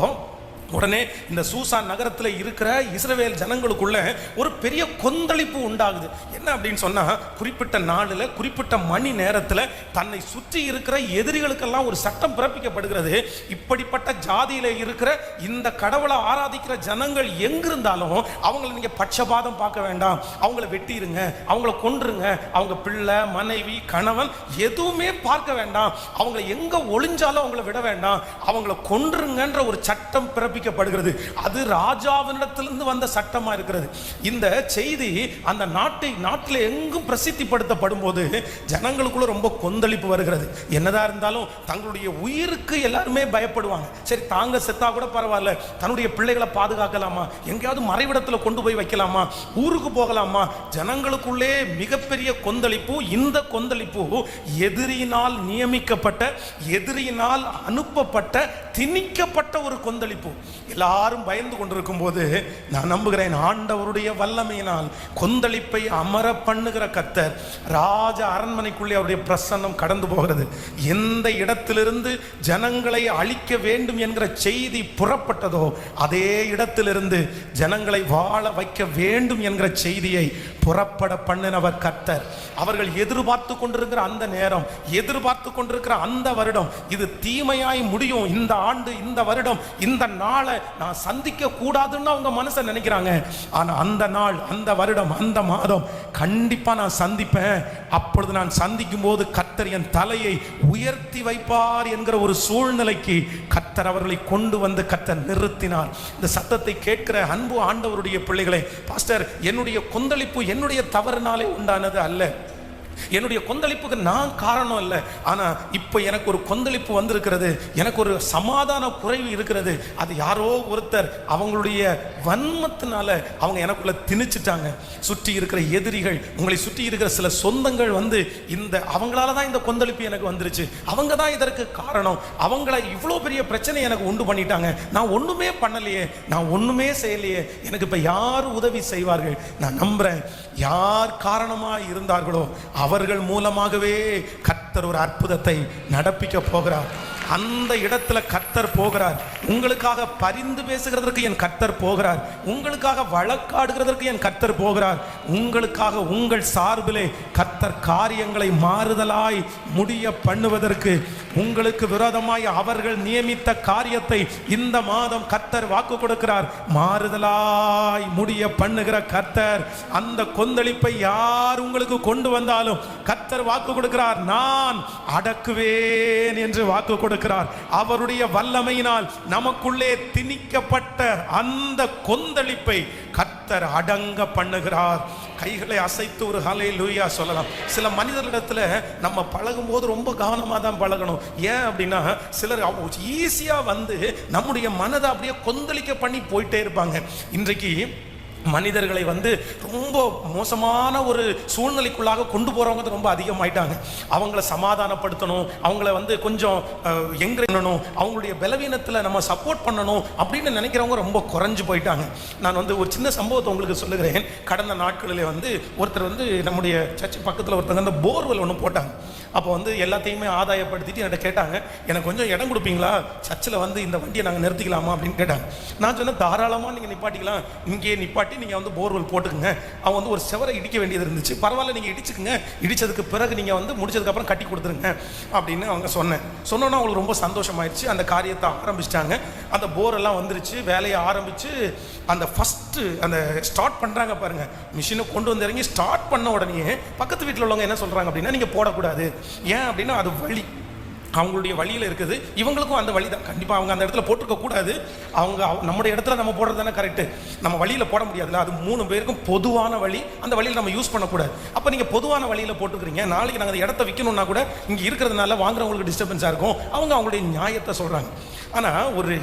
உடனே இந்த சூசான் நகரத்தில் இருக்கிற இஸ்ரவேல் ஜனங்களுக்குள்ள ஒரு பெரிய கொந்தளிப்பு உண்டாகுது. என்ன அப்படின்னு சொன்னா, குறிப்பிட்ட நாளில் குறிப்பிட்ட மணி நேரத்தில் தன்னை சுற்றி இருக்கிற எதிரிகளுக்கெல்லாம் ஒரு சட்டம் பிறப்பிக்கப்படுகிறது. இப்படிப்பட்ட ஜாதியில இருக்கிற இந்த கடவுளை ஆராதிக்கிற ஜனங்கள் எங்கிருந்தாலும் அவங்களை நீங்க பட்சபாதம் பார்க்க வேண்டாம், அவங்கள வெட்டிருங்க, அவங்கள கொன்றுங்க, அவங்க பிள்ளை மனைவி கணவன் எதுவுமே பார்க்க வேண்டாம், அவங்களை எங்க ஒளிஞ்சாலும் அவங்கள விட வேண்டாம், அவங்கள கொன்றுங்கன்ற ஒரு சட்டம் பிறப்பிக்கப்படுகிறது. அது ராஜாவினிடத்திலிருந்து வந்த சட்டமா இருக்கிறது. இந்த செய்தி அந்த நாட்டில் எங்கும் பிரசித்திப்படுத்தப்படும் போது ஜனங்களுக்குள்ள ரொம்ப கொந்தளிப்பு வருகிறது. என்னதான் இருந்தாலும் தங்களுடைய உயிருக்கு எல்லாருமே பயப்படுவாங்க. சரி தாங்க செத்தா கூட பரவாயில்ல, தன்னுடைய பிள்ளைகளை பாதுகாக்கலாமா, எங்கேயாவது மறைவிடத்தில் கொண்டு போய் வைக்கலாமா, ஊருக்கு போகலாமா. ஜனங்களுக்குள்ளே மிகப்பெரிய கொந்தளிப்பு. இந்த கொந்தளிப்பு எதிரியினால் நியமிக்கப்பட்ட, எதிரியினால் அனுப்பப்பட்ட, திணிக்கப்பட்ட ஒரு கொந்தளிப்பு. எல்லாரும் பயந்து கொண்டிருக்கும் போது நான் நம்புகிறேன் ஆண்டவருடைய வல்லமையினால் கொந்தளிப்பை அமர பண்ணுகிற கர்த்தர் ராஜ அரண்மனைக்குள்ளே அவருடைய பிரசன்னம் கடந்து போகிறது. எந்த இடத்திலிருந்து ஜனங்களை அழிக்க வேண்டும் என்கிற செய்தி புறப்பட்டதோ அதே இடத்திலிருந்து ஜனங்களை வாழ வைக்க வேண்டும் என்கிற செய்தியை புறப்பட பண்ணினவர் கர்த்தர். அவர்கள் எதிர்பார்த்து கொண்டிருக்கிற அந்த நேரம், எதிர்பார்த்து கொண்டிருக்கிற அந்த வருடம், இது தீமையாய் முடியும், இந்த ஆண்டு, இந்த வருடம், இந்த நாளை நான் சந்திக்க கூடாதுன்னு அவங்க மனசை நினைக்கிறாங்க. ஆனா அந்த நாள், அந்த வருடம், அந்த மாதம் கண்டிப்பா நான் சந்திப்பேன். அப்பொழுது நான் சந்திக்கும் போது கர்த்தர் என் தலையை உயர்த்தி வைப்பார் என்கிற ஒரு சூழ்நிலைக்கு கர்த்தர் அவர்களை கொண்டு வந்து கர்த்தர் நிறுத்தினார். இந்த சத்தத்தை கேட்கிற அன்பு ஆண்டவருடைய பிள்ளைகளே, பாஸ்டர் என்னுடைய கொந்தளிப்பு என்னுடைய தவறுனாலே உண்டானது அல்ல, என்னுடைய கொந்தளிப்புக்கு நான் காரணம் இல்லை. ஆனால் இப்போ எனக்கு ஒரு கொந்தளிப்பு வந்திருக்கிறது, எனக்கு ஒரு சமாதான குறைவு இருக்கிறது. அது யாரோ ஒருத்தர் அவங்களுடைய வன்மத்தினால அவங்க எனக்குள்ள திணிச்சிட்டாங்க. சுற்றி இருக்கிற எதிரிகள், உங்களை சுற்றி இருக்கிற சில சொந்தங்கள் வந்து இந்த அவங்களால தான் இந்த கொந்தளிப்பு எனக்கு வந்துருச்சு, அவங்க தான் இதற்கு காரணம், அவங்கள இவ்வளோ பெரிய பிரச்சனை எனக்கு உண்டு பண்ணிட்டாங்க, நான் ஒன்றுமே பண்ணலையே, நான் ஒன்றுமே செய்யலையே, எனக்கு இப்போ யார் உதவி செய்வார்கள்? நான் நம்புகிறேன் யார் காரணமாக இருந்தார்களோ அவர்கள் மூலமாகவே கர்த்தர் ஒரு அற்புதத்தை நடப்பிக்க போகிறார். அந்த இடத்துல கர்த்தர் போகிறார். உங்களுக்காக பரிந்து பேசுகிறதற்கு என் கர்த்தர் போகிறார். உங்களுக்காக வழக்காடுகிறதற்கு என் கர்த்தர் போகிறார். உங்களுக்காக உங்கள் சார்பிலே கர்த்தர் காரியங்களை மாறுதலாய் முடிய பண்ணுவதற்கு, உங்களுக்கு விரோதமாய் அவர்கள் நியமித்த காரியத்தை இந்த மாதம் கர்த்தர் வாக்கு கொடுக்கிறார். மாறுதலாய் முடிய பண்ணுகிற கர்த்தர். அந்த கொந்தளிப்பை யார் உங்களுக்கு கொண்டு வந்தாலும் கர்த்தர் வாக்கு கொடுக்கிறார், நான் அடக்குவேன் என்று வாக்கு கொடுக்கிறார். அவருடைய வல்லமையினால் நமக்குள்ளே திணிக்கப்பட்ட அந்த கொந்தளிப்பை கர்த்தர் அடங்க பண்ணுகிறார். கைகளை அசைத்து ஒரு ஹல்லேலூயா சொல்லலாம். சில மனிதர்களிடத்துல நம்ம பழகும் போது ரொம்ப கவனமாக தான் பழகணும். ஏன் அப்படின்னா சிலர் ஈஸியா வந்து நம்முடைய மனதை அப்படியே கொந்தளிக்க பண்ணி போயிட்டே இருப்பாங்க. இன்றைக்கு மனிதர்களை வந்து ரொம்ப மோசமான ஒரு சூழ்நிலைக்குள்ளாக கொண்டு போகிறவங்க ரொம்ப அதிகமாயிட்டாங்க. அவங்கள சமாதானப்படுத்தணும், அவங்கள வந்து கொஞ்சம் பண்ணணும், அவங்களுடைய பலவீனத்தில் நம்ம சப்போர்ட் பண்ணணும் அப்படின்னு நினைக்கிறவங்க ரொம்ப குறைஞ்சு போயிட்டாங்க. நான் வந்து ஒரு சின்ன சம்பவத்தை உங்களுக்கு சொல்லுகிறேன். கடந்த நாட்களில் வந்து ஒருத்தர் வந்து நம்முடைய சர்ச் பக்கத்தில் ஒருத்தர் அந்த போர்வெல் ஒன்று போட்டாங்க. அப்போ வந்து எல்லாத்தையுமே ஆதாயப்படுத்திட்டு என்கிட்ட கேட்டாங்க, எனக்கு கொஞ்சம் இடம் கொடுப்பீங்களா, சர்ச்சில் வந்து இந்த வண்டியை நாங்கள் நிறுத்திக்கலாமா அப்படின்னு கேட்டாங்க. நான் சொன்னேன், தாராளமாக நீங்கள் நிப்பாட்டிக்கலாம், இங்கே நிப்பாட்டி நீங்கள் வந்து போர்வெல் போட்டுக்குங்க. அவன் வந்து ஒரு செவரை இடிக்க வேண்டியது இருந்துச்சு, பரவாயில்ல நீங்கள் இடிச்சுக்குங்க, இடித்ததுக்கு பிறகு நீங்கள் வந்து முடிச்சதுக்கப்புறம் கட்டி கொடுத்துருங்க அப்படின்னு அவங்க சொன்னோன்னா அவங்களுக்கு ரொம்ப சந்தோஷமாயிடுச்சு. அந்த காரியத்தை ஆரம்பிச்சிட்டாங்க. அந்த போரெல்லாம் வந்துருச்சு, வேலையை ஆரம்பித்து அந்த ஃபஸ்ட்டு அந்த ஸ்டார்ட் பண்ணுறாங்க பாருங்க, மிஷினை கொண்டு வந்து இறங்கி ஸ்டார்ட் பண்ண உடனே பக்கத்து வீட்டில் உள்ளவங்க என்ன சொல்கிறாங்க அப்படின்னா, நீங்கள் போடக்கூடாது. ஏன் அப்படின்னா அது வழி, அவங்களுடைய வழியில் இருக்குது, இவங்களுக்கும் அந்த வழி தான். கண்டிப்பாக அவங்க அந்த இடத்துல போட்டிருக்க கூடாது. அவங்க நம்முடைய இடத்துல நம்ம போடுறது தானே கரெக்டு, நம்ம வழியில் போட முடியாதுல்ல. அது 3 பேருக்கும் பொதுவான வழி, அந்த வழியில் நம்ம யூஸ் பண்ணக்கூடாது. அப்போ நீங்கள் பொதுவான வழியில் போட்டுக்கிறீங்க, நாளைக்கு நாங்கள் அந்த இடத்த விற்கணும்னா கூட இங்கே இருக்கிறதுனால வாங்குறவங்களுக்கு டிஸ்டர்பன்ஸாக இருக்கும். அவங்க அவங்களுடைய நியாயத்தை சொல்கிறாங்க. ஆனால் ஒரு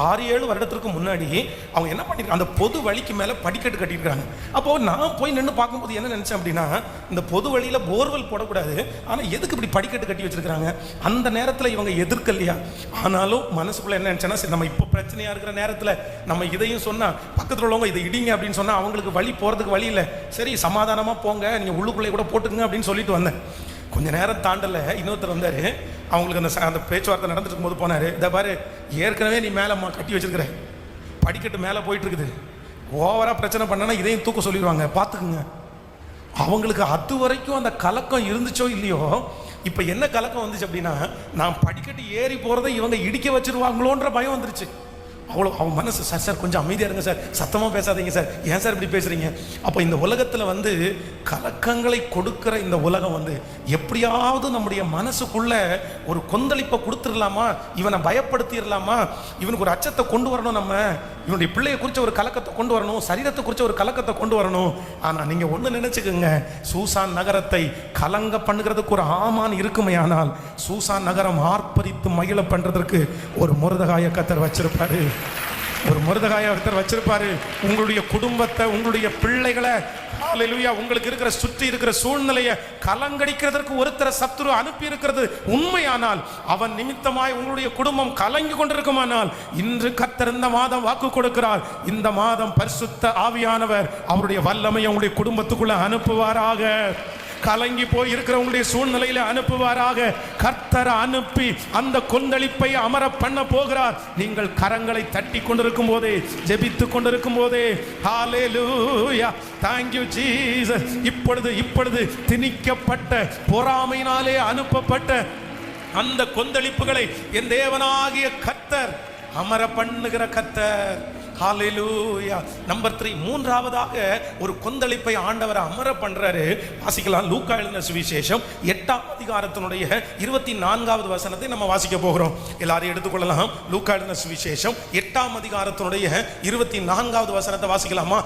6-7 வருடத்திற்கு முன்னாடி அவங்க என்ன பண்ணிருக்காங்க, அந்த பொது வழிக்கு மேலே படிக்கட்டு கட்டியிருக்காங்க. அப்போது நான் போய் நின்று பார்க்கும்போது என்ன நினச்சேன் அப்படின்னா, இந்த பொது வழியில் போர்வெல் போடக்கூடாது, ஆனால் எதுக்கு இப்படி படிக்கட்டு கட்டி வச்சிருக்காங்க? அந்த நேரத்தில் இவங்க எதிர்க்கலையா? ஆனாலும் மனசுக்குள்ள என்ன நினச்சேன்னா, சரி நம்ம இப்போ பிரச்சனையாக இருக்கிற நேரத்தில் நம்ம இதையும் சொன்னால் பக்கத்தில் உள்ளவங்க இதை இடிங்க அப்படின்னு சொன்னால் அவங்களுக்கு வழி போகிறதுக்கு வழி இல்லை. சரி சமாதானமாக போங்க, நீங்கள் உள்ளுக்குள்ளே கூட போட்டுக்குங்க அப்படின்னு சொல்லிட்டு வந்தேன். கொஞ்ச நேரம் தாண்டல இன்னொருத்தர் வந்தார். அவங்களுக்கு அந்த பேச்சுவார்த்தை நடந்துட்டு இருக்கும்போது போனார், இதை பாரு ஏற்கனவே நீ மேலே கட்டி வச்சிருக்கிற படிக்கட்டு மேலே போயிட்டு இருக்குது, ஓவராக பிரச்சனை பண்ணனா இதையும் தூக்க சொல்லிடுவாங்க, பார்த்துக்குங்க. அவங்களுக்கு அது வரைக்கும் அந்த கலக்கம் இருந்துச்சோ இல்லையோ, இப்போ என்ன கலக்கம் வந்துச்சு அப்படின்னா, நான் படிக்கட்டு ஏறி போகிறத இவங்க இடிக்க வச்சிருவாங்களோன்ற பயம் வந்துருச்சு. அவ்வளோ அவன் மனசு, சார் கொஞ்சம் அமைதியாக இருங்க சார், சத்தமாக பேசாதீங்க சார், ஏன் சார் இப்படி பேசுகிறீங்க? அப்போ இந்த உலகத்தில் வந்து கலக்கங்களை கொடுக்குற இந்த உலகம் வந்து எப்படியாவது நம்முடைய மனசுக்குள்ள ஒரு கொந்தளிப்பை கொடுத்துடலாமா, இவனை பயப்படுத்திடலாமா, இவனுக்கு ஒரு அச்சத்தை கொண்டு வரணும், நம்ம இவனுடைய பிள்ளையை குறித்த ஒரு கலக்கத்தை கொண்டு வரணும், சரீரத்தை குறித்த ஒரு கலக்கத்தை கொண்டு வரணும். ஆனால் நீங்கள் ஒன்று நினச்சிக்கோங்க, சூசான் நகரத்தை கலங்க பண்ணுகிறதுக்கு ஒரு ஆமான் இருக்குமே, ஆனால் சூசான் நகரம் ஆர்ப்பரித்து மகிழ பண்ணுறதுக்கு ஒரு முருதகாய கத்தர் வச்சிருப்பாரு, ஒரு முருதகாய ஒருத்தர் வச்சிருப்பாரு. உங்களுடைய குடும்பத்தை, உங்களுடைய பிள்ளைகளை, ஹல்லேலூயா, உங்களுக்கு இருக்கிற சுற்றி இருக்கிற சூழ்நிலையை கலங்கடிக்கிறதற்கு ஒருத்தரை சத்துரு அனுப்பி இருக்கிறது உண்மையானால், அவன் நிமித்தமாய் உங்களுடைய குடும்பம் கலங்கி கொண்டிருக்குமானால், இன்று கர்த்தர் இந்த மாதம் வாக்கு கொடுக்கிறார், இந்த மாதம் பரிசுத்த ஆவியானவர் அவருடைய வல்லமையை உங்களுடைய குடும்பத்துக்குள்ள அனுப்புவாராக. கலங்கி போய் இருக்கிறவங்களுடைய சூழ்நிலையில அனுப்புவாராக. கர்த்தரை அனுப்பி அந்த கொந்தளிப்பை அமர பண்ண போகிறார். நீங்கள் கரங்களை தட்டி கொண்டிருக்கும் போதே, ஜெபித்து கொண்டிருக்கும் போதே, ஹல்லேலூயா, தேங்க் யூ ஜீசஸ். இப்பொழுது திணிக்கப்பட்ட பொறாமையினாலே அனுப்பப்பட்ட அந்த கொந்தளிப்புகளை என் தேவனாகிய கர்த்தர் அமர பண்ணுகிற கர்த்தர். ஹல்லேலூயா. நம்பர் 3, மூன்றாவதாக ஒரு கொந்தளிப்பை ஆண்டவர் அமர பண்றாரு. வாசிக்கலாம். லூக்கா எழுதின சுவிசேஷம் 8ஆம் அதிகாரத்தினுடைய 24வது வசனத்தை நம்ம வாசிக்க போகிறோம். எல்லாரும் எடுத்துக்கொள்ளலாம். லூக்கா எழுதின சுவிசேஷம் 8ஆம் அதிகாரத்தினுடைய 24வது வசனத்தை வாசிக்கலாமா?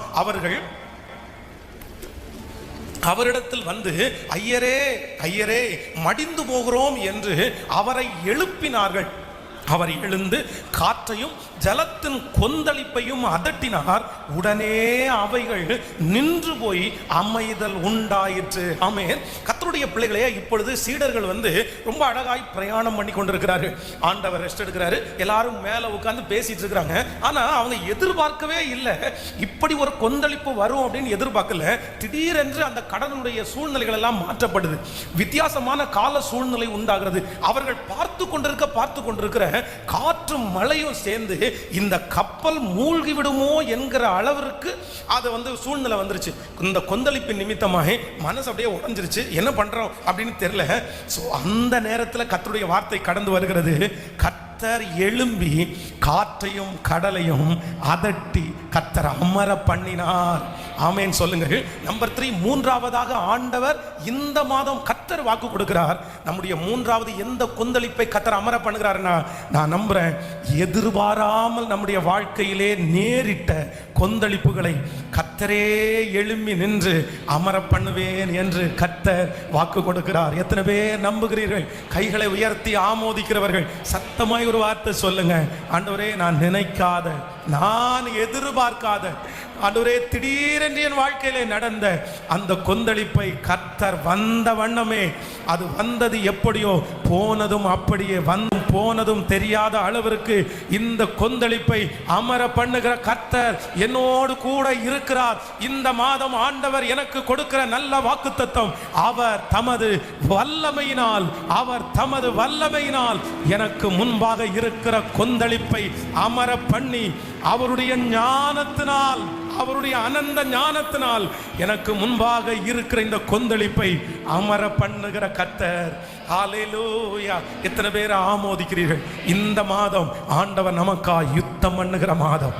அவரிடத்தில் வந்து, ஐயரே ஐயரே மடிந்து போகிறோம் என்று அவரை எழுப்பினார்கள். அவர் எழுந்து காற்றையும் ஜலத்தின் கொந்தளிப்பையும் அதட்டினார். உடனே அவைகள் நின்று போய் அமைதல் உண்டாயிற்று. ஆமென். கர்த்தருடைய பிள்ளைகளே, இப்பொழுது சீடர்கள் வந்து ரொம்ப அழகாய் பிரயாணம் பண்ணி கொண்டிருக்கிறார்கள். ஆண்டவர் ரெஸ்ட் எடுக்கிறாரு, எல்லாரும் மேலே உட்கார்ந்து பேசிட்டு இருக்கிறாங்க. ஆனா அவங்க எதிர்பார்க்கவே இல்லை இப்படி ஒரு கொந்தளிப்பு வரும் அப்படின்னு எதிர்பார்க்கல. திடீரென்று அந்த கடனுடைய சூழ்நிலைகள் எல்லாம் மாற்றப்படுது, வித்தியாசமான கால சூழ்நிலை உண்டாகிறது. அவர்கள் பார்த்து கொண்டிருக்கிற காற்றும் மழையும் சேர்ந்து இந்த கப்பல் மூழ்கி விடுமோ என்கிற அளவிற்கு அது வந்து சூழ்நிலை வந்துருச்சு. இந்த கொந்தளிப்பின் நிமித்தமாக மனசு அப்படியே உடைஞ்சிருச்சு. என்ன பண்றோம் அப்படின்னு தெரியல. சோ அந்த நேரத்தில் கர்த்தருடைய வார்த்தை கடந்து வருகிறது. கர்த்தர் எழும்பி காற்றையும் கடலையும் அதட்டி கர்த்தர் அமர பண்ணினார். ஆமென் சொல்லுங்கள். நம்பர் 3, மூன்றாவதாக ஆண்டவர் இந்த மாதம் கர்த்தர் வாக்கு கொடுக்கிறார். நம்முடைய மூன்றாவது எந்த கொந்தளிப்பை கர்த்தர் அமர பண்ணுகிறார்னா, நான் நம்புறேன், எதிர்பாராமல் நம்முடைய வாழ்க்கையிலே நேரிட்ட கொந்தளிப்புகளை கர்த்தரே எழும்பி நின்று அமர பண்ணுவேன் என்று கர்த்தர் வாக்கு கொடுக்கிறார். எத்தனை பேர் நம்புகிறீர்கள்? கைகளை உயர்த்தி ஆமோதிக்கிறவர்கள் சத்தமாய் ஒரு வார்த்தை சொல்லுங்க. ஆண்டவரே, நான் நினைக்காத நான் எதிர்பார்க்காத ஆண்டவரே திடீரென்று என் வாழ்க்கையிலே நடந்த அந்த கொந்தளிப்பை கர்த்தர் வந்த வண்ணமே, அது வந்தது எப்படியோ போனதும் அப்படியே வந்தும் போனதும் தெரியாத அளவிற்கு இந்த கொந்தளிப்பை அமர பண்ணுகிற கர்த்தர் என்னோடு கூட இருக்கிறார். இந்த மாதம் ஆண்டவர் எனக்கு கொடுக்கிற நல்ல வாக்குத்தத்தம், அவர் தமது வல்லமையினால் எனக்கு முன்பாக இருக்கிற கொந்தளிப்பை அமர பண்ணி அவருடைய ஞானத்தினால், அவருடைய அனந்த ஞானத்தினால் எனக்கு முன்பாக இருக்கிற இந்த கொந்தளிப்பை அமர பண்ணுகிற கர்த்தர். ஹல்லேலூயா! எத்தனை பேர் ஆமோதிக்கிறீர்கள்? இந்த மாதம் ஆண்டவர் நமக்காய் யுத்தம் பண்ணுகிற மாதம்,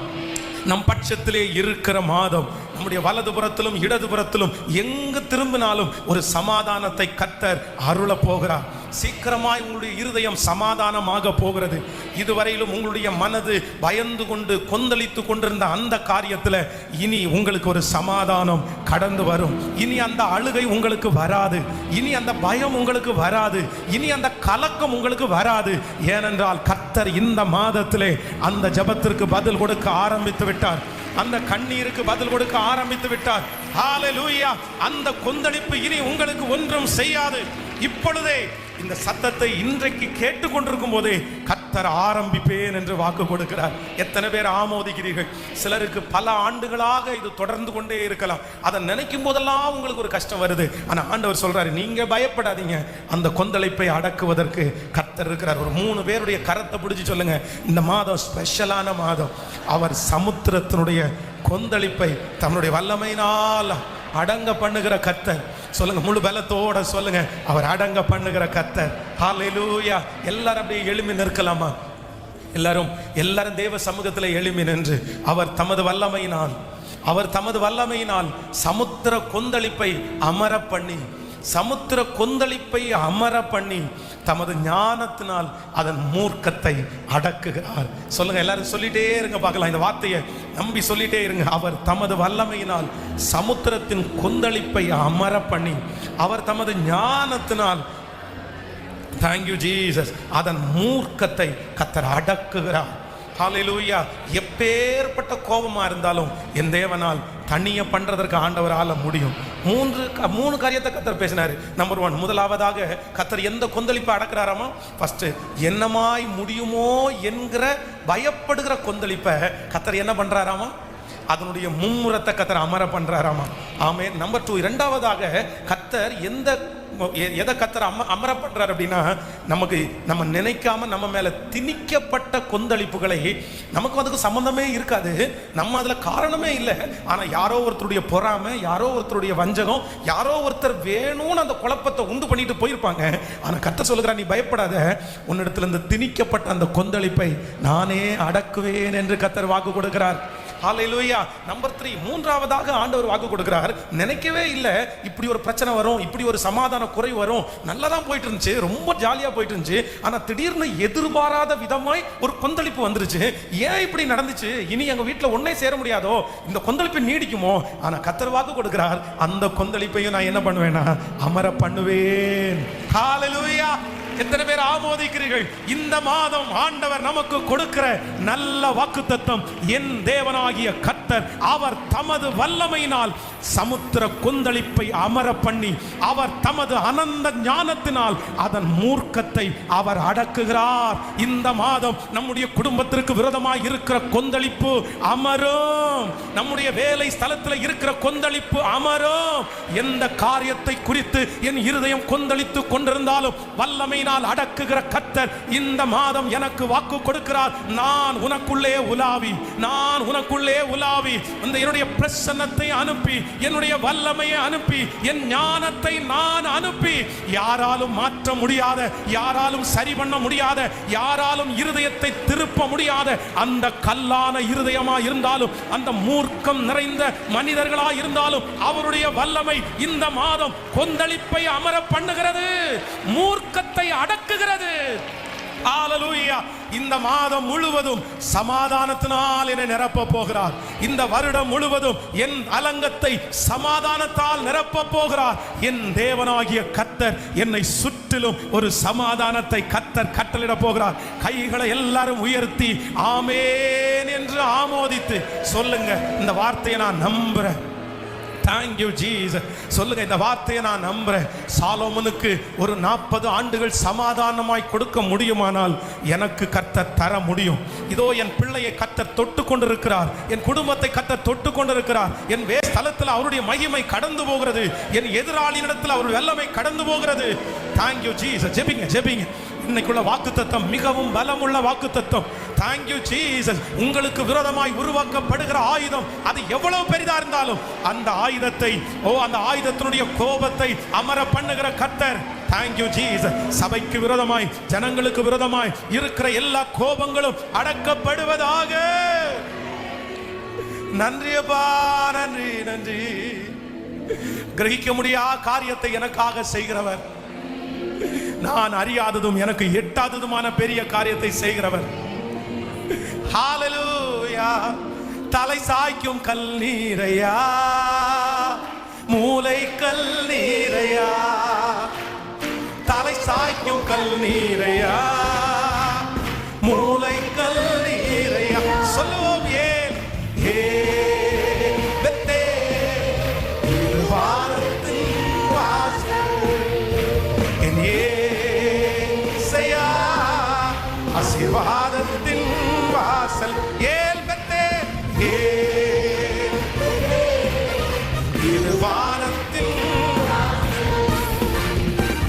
நம் பட்சத்திலே இருக்கிற மாதம். நம்முடைய வலதுபுறத்திலும் இடதுபுறத்திலும் எங்கு திரும்பினாலும் ஒரு சமாதானத்தை கர்த்தர் அருள போகிறார். சீக்கிரமாய் உங்களுடைய இருதயம் சமாதானமாக போகிறது. இதுவரையிலும் உங்களுடைய மனது பயந்து கொண்டு கொந்தளித்து கொண்டிருந்த அந்த காரியத்தில் இனி உங்களுக்கு ஒரு சமாதானம் கடந்து வரும். இனி அந்த அழுகை உங்களுக்கு வராது, இனி அந்த பயம் உங்களுக்கு வராது, இனி அந்த கலக்கம் உங்களுக்கு வராது. ஏனென்றால் கர்த்தர் இந்த மாதத்திலே அந்த ஜெபத்திற்கு பதில் கொடுக்க ஆரம்பித்து விட்டார். அந்த கண்ணீருக்கு பதில் கொடுக்க ஆரம்பித்து விட்டார். ஹல்லேலூயா! அந்த கொந்தளிப்பு இனி உங்களுக்கு ஒன்றும் செய்யாது. இப்பொழுதே இந்த சத்தத்தை இன்றைக்கு கேட்டுக்கொண்டிருக்கும் போதே கர்த்தர் ஆரம்பிப்பேன் என்று வாக்கு கொடுக்கிறார். எத்தனை பேர் ஆமோதிக்கிறீர்கள்? சிலருக்கு பல ஆண்டுகளாக இது தொடர்ந்து கொண்டே இருக்கலாம். அதை நினைக்கும் போதெல்லாம் உங்களுக்கு ஒரு கஷ்டம் வருது. ஆனால் ஆண்டவர் சொல்றாரு, நீங்க பயப்படாதீங்க, அந்த கொந்தளிப்பை அடக்குவதற்கு கர்த்தர் இருக்கிறார். ஒரு 3 பேருடைய கரத்தை பிடிச்சு சொல்லுங்க, இந்த மாதம் ஸ்பெஷலான மாதம். அவர் சமுத்திரத்தினுடைய கொந்தளிப்பை தன்னுடைய வல்லமையினால் அடங்க பண்ணுகிற கர்த்தர். சொல்லுங்க, முழு பலத்தோட சொல்லுங்க, அவர் அடங்க பண்ணுகிற கர்த்தர். ஹல்லேலூயா! எல்லாரும் அப்படியே எழும்பி நிற்கலாமா? எல்லாரும் தேவ சமூகத்தில் எழும்பி நின்று அவர் தமது வல்லமையினால் சமுத்திர கொந்தளிப்பை அமர பண்ணி தமது ஞானத்தினால் அதன் மூர்க்கத்தை அடக்குகிறார். சொல்லுங்க, எல்லாரும் சொல்லிட்டே இருங்க பார்க்கலாம். இந்த வார்த்தையை நம்பி சொல்லிட்டே இருங்க. அவர் தமது வல்லமையினால் சமுத்திரத்தின் கொந்தளிப்பை அமர பண்ணி, அவர் தமது ஞானத்தினால், தேங்க்யூ ஜீசஸ், அதன் மூர்க்கத்தை கர்த்தர் அடக்குகிறார். ஹல்லேலூயா! எப்பேற்பட்ட கோபமா இருந்தாலும் என் தேவனால் தனிய பண்றதற்கு ஆண்டவரால முடியும். 3 காரியத்தை கர்த்தர் பேசினாரு. நம்பர் 1, முதலாவதாக கர்த்தர் எந்த கொந்தளிப்பை அடக்குறாராமா? ஃபர்ஸ்ட், என்னமாய் முடியுமோ என்கிற பயப்படுகிற கொந்தளிப்பை கர்த்தர் என்ன பண்றாராமா? அதனுடைய மும்முரத்தை கர்த்தர் அமர பண்றாராமா. ஆமென். நம்பர் 2, இரண்டாவதாக கர்த்தர் எதை கர்த்தர் அமர பண்றார் அப்படின்னா, நம்ம நினைக்காம நம்ம மேல திணிக்கப்பட்ட கொந்தளிப்புகளை, நமக்கு அதுக்கு சம்பந்தமே இருக்காது, நம்ம அதுல காரணமே இல்லை. ஆனா யாரோ ஒருத்தருடைய பொறாமை, யாரோ ஒருத்தருடைய வஞ்சகம், யாரோ ஒருத்தர் வேணும்னு அந்த குழப்பத்தை உண்டு பண்ணிட்டு போயிருப்பாங்க. ஆனா கர்த்தர் சொல்லுகிறார், நீ பயப்படாத, உன்னிடத்துல இருந்து திணிக்கப்பட்ட அந்த கொந்தளிப்பை நானே அடக்குவேன் என்று கர்த்தர் வாக்கு கொடுக்கிறார். ஹல்லேலூயா! நம்பர் 3, மூன்றாவதாக ஆண்டவர் வாக்கு கொடுக்கிறார். நினைக்கவே இல்லை இப்படி ஒரு பிரச்சனை வரும், இப்படி ஒரு சமாதான குறை வரும். நல்லா தான் போயிட்டு இருந்துச்சு, ரொம்ப ஜாலியா போயிட்டு இருந்துச்சு. ஆனா திடீர்னு எதிர்பாராத விதமாய் ஒரு கொந்தளிப்பு வந்துருச்சு. ஏன் இப்படி நடந்துச்சு? இனி எங்க வீட்டுல ஒன்னே சேர முடியாதோ? இந்த கொந்தளிப்பு நீடிக்குமோ? ஆனா கர்த்தர் வாக்கு கொடுக்கிறார், அந்த கொந்தளிப்பையும் நான் என்ன பண்ணுவேன்னா அமர பண்ணுவேன். ஹல்லேலூயா! எத்தனை பேர் ஆமோதிக்கிறீர்கள்? இந்த மாதம் ஆண்டவர் நமக்கு கொடுக்கிற நல்ல வாக்குத்தத்தம், என் தேவனாகிய கர்த்தர் அவர் தமது வல்லமையினால் சமுத்திர கொந்தளிப்பை அமர பண்ணி, அவர் தமது அனந்த ஞானத்தினால் அதன் மூர்க்கத்தை அவர் அடக்குகிறார். இந்த மாதம் நம்முடைய குடும்பத்திற்கு விரோதமாக இருக்கிற கொந்தளிப்பு அமரும். நம்முடைய வேலை ஸ்தலத்தில் இருக்கிற கொந்தளிப்பு அமரும். எந்த காரியத்தை குறித்து என் இருதயம் கொந்தளித்து கொண்டிருந்தாலும் வல்லமையினால் அடக்குகிற கர்த்தர் இந்த மாதம் எனக்கு வாக்கு கொடுக்கிறார். நான் உனக்குள்ளே உலாவி அந்த என்னுடைய பிரசன்னத்தை அனுப்பி, என்னுடைய வல்லமையை அனுப்பி, என் ஞானத்தை நான் அனுப்பி, யாராலும் மாற்ற முடியாத, யாராலும் சரி பண்ண முடியாத, யாராலும் இருதயத்தை திருப்ப முடியாத அந்த கல்லான இருதயமா இருந்தாலும், அந்த மூர்க்கம் நிறைந்த மனிதர்களா இருந்தாலும், அவருடைய வல்லமை இந்த மாதம் கொந்தளிப்பை அமர பண்ணுகிறது, மூர்க்கத்தை அடக்குகிறது. ஹalleluya. இந்த மாதம் முழுவதும் சமாதானத்தினால் என்னை நிரப்ப போகிறார். இந்த வருடம் முழுவதும் என் அலங்கத்தை சமாதானத்தால் நிரப்ப போகிறார். என் தேவனாகிய கர்த்தர் என்னை சுற்றிலும் ஒரு சமாதானத்தை கர்த்தர் கட்டளையிட போகிறார். கைகளை எல்லாரும் உயர்த்தி ஆமென் என்று ஆமோதித்து சொல்லுங்க, இந்த வார்த்தையை நான் நம்புறேன். Thank you Jesus. சொல்லுங்க, இந்த வார்த்தையை நான் நம்புறேன். சாலோமோனுக்கு ஒரு 40 ஆண்டுகள் சமாதானமாய் கொடுக்க முடியுமானால் எனக்கு கர்த்தர் தர முடியும். இதோ என் பிள்ளையை கர்த்தர் தொட்டு கொண்டிருக்கிறார், என் குடும்பத்தை கர்த்தர் தொட்டு கொண்டிருக்கிறார். என் ஸ்தலத்தில் அவருடைய மகிமை கடந்து போகிறது, என் எதிராளியிடத்தில் அவருடைய வல்லமை கடந்து போகிறது. Thank you Jesus. ஜெபிங்க ஜெபிங்க. இன்னைக்குள்ள வாக்குத்தத்தம் மிகவும் பலமுள்ள வாக்குத்தத்தம். Thank you Jesus. உங்களுக்கு விரோதமாய் உருவாக்கப்படுகிற ஆயுதம் அது எவ்வளவு பெரிதா இருந்தாலும் அந்த ஆயுதத்தை அந்த ஆயுதத்தினுடைய கோபத்தை அமர பண்ணுகிற கர்த்தர். Thank you Jesus. சபைக்கு விரோதமாய் ஜனங்களுக்கு விரோதமாய் இருக்கிற எல்லா கோபங்களும் அடக்கப்படுவதாக. நன்றியப்பா, நன்றி நன்றி. கிரகிக்க முடியாத காரியத்தை எனக்காக செய்கிறவர், நான் அறியாததும் எனக்கு எட்டாததுமான பெரிய காரியத்தை செய்கிறவர். ஹalleluya. தலை சாய்க்கும் கல் நீரையா, மூளை கல் நீரையா, தலை சாய்க்கும் கல் நீரையா, மூளை கல் நீரையா. சொல்லுவோம் ஏன் பெத்தே வாரத்தின் வாசல் என் ஏசையா, ஆசீர்வாதத்தின் வாசல் ஏல் பெத்தே இது வானத்தின்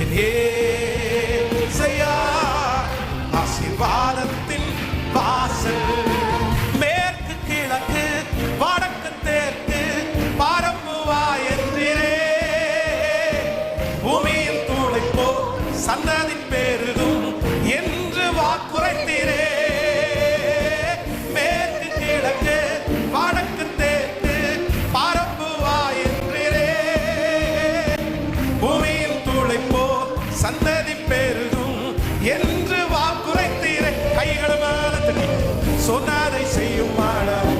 என் ஏசையா, ஆசீர்வாதத்தின் வாசல். மேற்கு கிழக்கு வடக்கு தெற்கு பரம்புவா என்றே பூமியில் தூளைப்போ சந்ததி பெருகும் என்று வாக்குரைத்தீரே. மேற்கு கிழக்கு வடக்கு தெற்கு பரம்புவா என்றே பூமியில் தூளைப்போ சந்ததி பெருகும் என்று வாக்குரைத்தீரே. கைகளை மேல தட்டி சொன்னதை செய்யும் மாடம்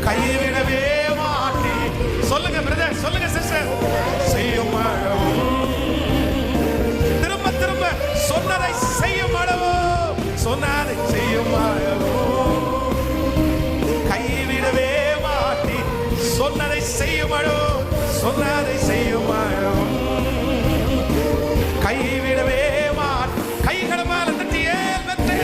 கைவிடவே மாட்டி. சொல்லுங்க பிரதர், சொல்லுங்க சிஸ்டர், செய்யும் மாடம் திரும்ப திரும்ப சொன்னதை செய்யும் அளவோ, சொன்னதை செய்யும் அளவோ கைவிடவே மாட்டி. சொன்னதை செய்யும் அளவோ, சொன்னதை செய்யும் அளவோ கைவிடவே மாட்டி. கைகளை மேல தட்டி ஏல் பெற்றே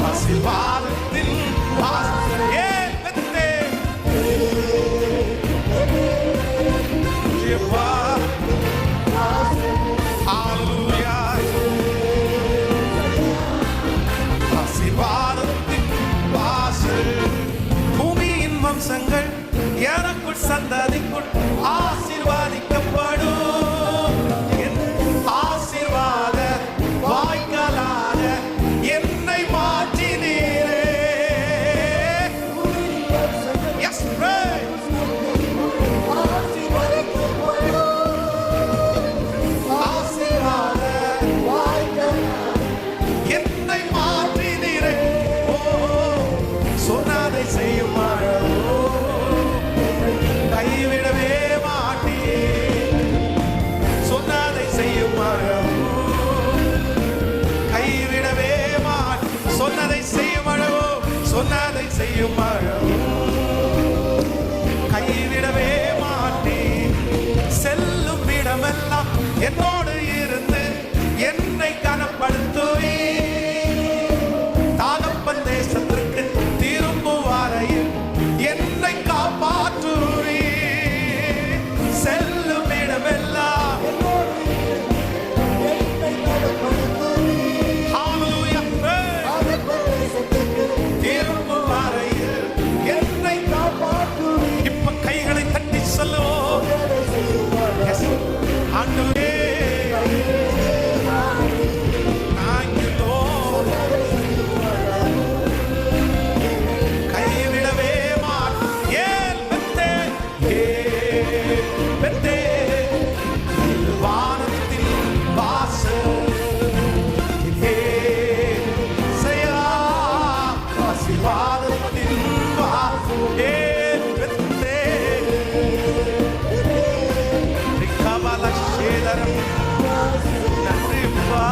ஆசீர்வாதத்தின் வாசல் ஏல் பெற்றே ஜெபா. ஹalleluya. ஆசீர்வாதத்தின் வாசல். பூமியின் வம்சங்கள் எனக்குள் சந்ததிக்குள் ஆசீர்வாதிக்கப்படும். ஆசீர்வாத வாய்க்காலாக என்னை மாற்றினீரே. Yes, pray. ஆசீர்வாத என்னை மாற்றினீரே. ஓ சொன்னதை செய்யும் கைவிடவே நன்றி அப்பா.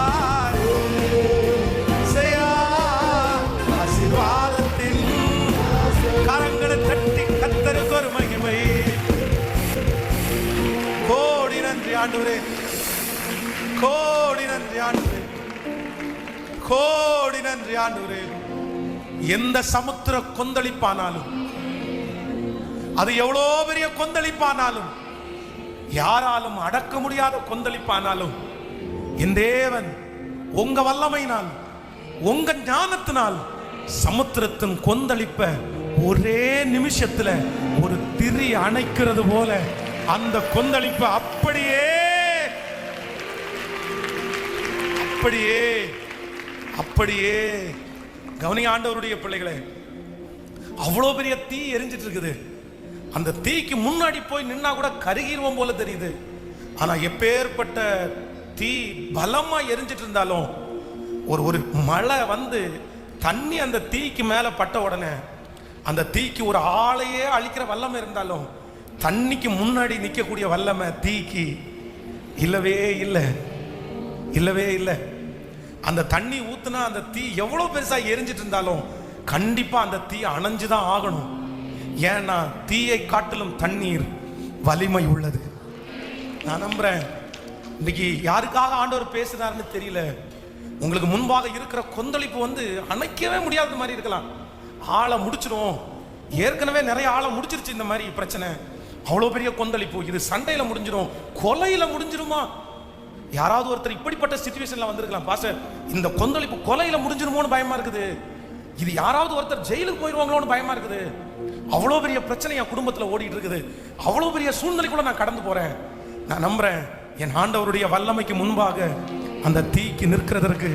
இசையா, ஆசீர்வாதத்தின் கரங்களை தட்டி கர்த்தருக்கு ஒரு மகிமை. கோடி நன்றி ஆண்டவரே, கோடி நன்றி ஆண்டவரே, கோடி நன்றி ஆண்டவரே. எந்த சமுத்திர கொந்தளிப்பானாலும், அது எவ்வளோ பெரிய கொந்தளிப்பானாலும், யாராலும் அடக்க முடியாத கொந்தளிப்பானாலும், என் தேவன் உங்க வல்லமையினால், உங்க ஞானத்தினால் சமுத்திரத்தின் கொந்தளிப்ப ஒரே நிமிஷத்துல ஒரு திரி அணைக்கிறது போல அந்த கொந்தளிப்பு அப்படியே அப்படியே அப்படியே. கவனி ஆண்டவருடைய பிள்ளைகளே, அவ்வளோ பெரிய தீ எரிஞ்சிட்டு இருக்குது. அந்த தீக்கு முன்னாடி போய் நின்னா கூட கருகிருவோம் போல தெரியுது. ஆனா எப்பேற்பட்ட தீ பலமா எரிஞ்சிட்டு இருந்தாலும், ஒரு ஒரு மழை வந்து தண்ணி அந்த தீக்கு மேல பட்ட உடனே, அந்த தீக்கு ஒரு ஆளையே அழிக்கிற வல்லமை இருந்தாலும், தண்ணிக்கு முன்னாடி நிற்கக்கூடிய வல்லமை தீக்கு இல்லவே இல்லை, இல்லவே இல்லை. அந்த தண்ணி ஊத்துனா அந்த தீ எவ்வளவு பெருசா எரிஞ்சிட்டு இருந்தாலும் கண்டிப்பா அந்த தீ அணைஞ்சுதான் ஆகணும். ஏன்னா தீயை காட்டிலும் தண்ணீர் வலிமை உள்ளது. நான் நம்புறேன் இன்னைக்கு யாருக்காக ஆண்டவர் பேசுறாருன்னு தெரியல. உங்களுக்கு முன்பாக இருக்கிற கொந்தளிப்பு வந்து அணைக்கவே முடியாத மாதிரி இருக்கலாம். ஆளை முடிச்சிடும், ஏற்கனவே நிறைய ஆளை முடிச்சிருச்சு இந்த மாதிரி பிரச்சனை. அவ்வளோ பெரிய கொந்தளிப்பு, இது சண்டையில முடிஞ்சிடும், கொலையில முடிஞ்சிருமா? யாராவது ஒருத்தர் இப்படிப்பட்ட சிச்சுவேஷன்ல வந்திருக்கலாம், பாஸ்டர் இந்த கொந்தளிப்பு கொலையில முடிஞ்சிருமோன்னு பயமா இருக்குது, இது யாராவது ஒருத்தர் ஜெயிலுக்கு போயிடுவாங்களோன்னு பயமா இருக்குது, அவ்வளோ பெரிய பிரச்சனை என் குடும்பத்தில் ஓடிட்டு இருக்குது, அவ்வளோ பெரிய சூழ்நிலைக்குள்ள நான் கடந்து போறேன். நான் நம்புறேன் என் ஆண்டவருடைய வல்லமைக்கு முன்பாக அந்த தீக்கு நிற்கிறதற்கு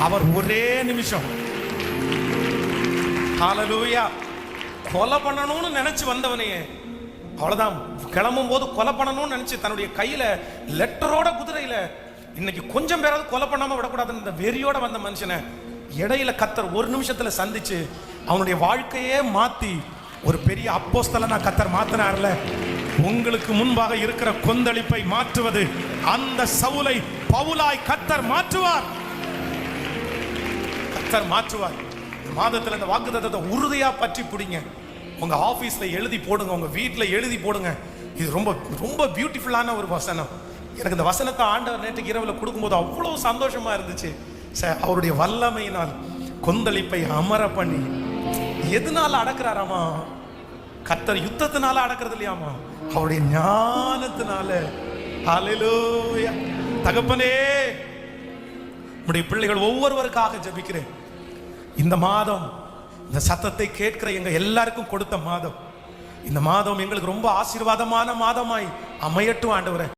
அவர் ஒரே நிமிஷம், ஹல்லேலூயா, கொலை பண்ணணும்னு நினைச்சு வந்தவனையே அவ்வளவுதான், கிளம்பும் போது கொலை பண்ணணும்னு நினைச்சு தன்னுடைய கையில லெட்டரோட குதிரையில இன்னைக்கு கொஞ்சம் பேராவது கொலை பண்ணாம விடக்கூடாதுன்னு இந்த வெறியோட வந்த மனுஷனை இடையில கர்த்தர் ஒரு நிமிஷத்துல சந்திச்சு அவனுடைய வாழ்க்கையே மாத்தி ஒரு பெரிய அப்போஸ்தலனா கர்த்தர் மாத்தினார்ல. உங்களுக்கு முன்பாக இருக்கிற கொந்தளிப்பை மாற்றுவது அந்த சவுலை பவுலாய் கர்த்தர் மாற்றுவார், கர்த்தர் மாற்றுவார். மாதத்துல இந்த வாக்குத்தத்தத்தை உறுதியா பற்றி பிடிங்க. உங்க ஆபீஸ்ல எழுதி போடுங்க, உங்க வீட்டில் எழுதி போடுங்க. இது ரொம்ப ரொம்ப பியூட்டிஃபுல்லான ஒரு வசனம். எனக்கு இந்த வசனத்தை ஆண்டவர் நேற்றுக்கு இரவில் கொடுக்கும்போது அவ்வளோ சந்தோஷமா இருந்துச்சு. அவருடைய வல்லமையினால் கொந்தளிப்பை அமர பண்ணி எதனால அடக்குறாராமா? கர்த்தர் யுத்தத்தினால அடக்கிறது இல்லையாமா, அவருடைய ஞானத்தினால. ஹல்லேலூயா. தகப்பனே, உம்முடைய பிள்ளைகள் ஒவ்வொருவருக்காக ஜெபிக்கிறேன். இந்த மாதம் இந்த சத்தத்தை கேட்கிற எங்க எல்லாருக்கும் கொடுத்த மாதம், இந்த மாதம் எங்களுக்கு ரொம்ப ஆசீர்வாதமான மாதமாய் அமையட்டும் ஆண்டவரே.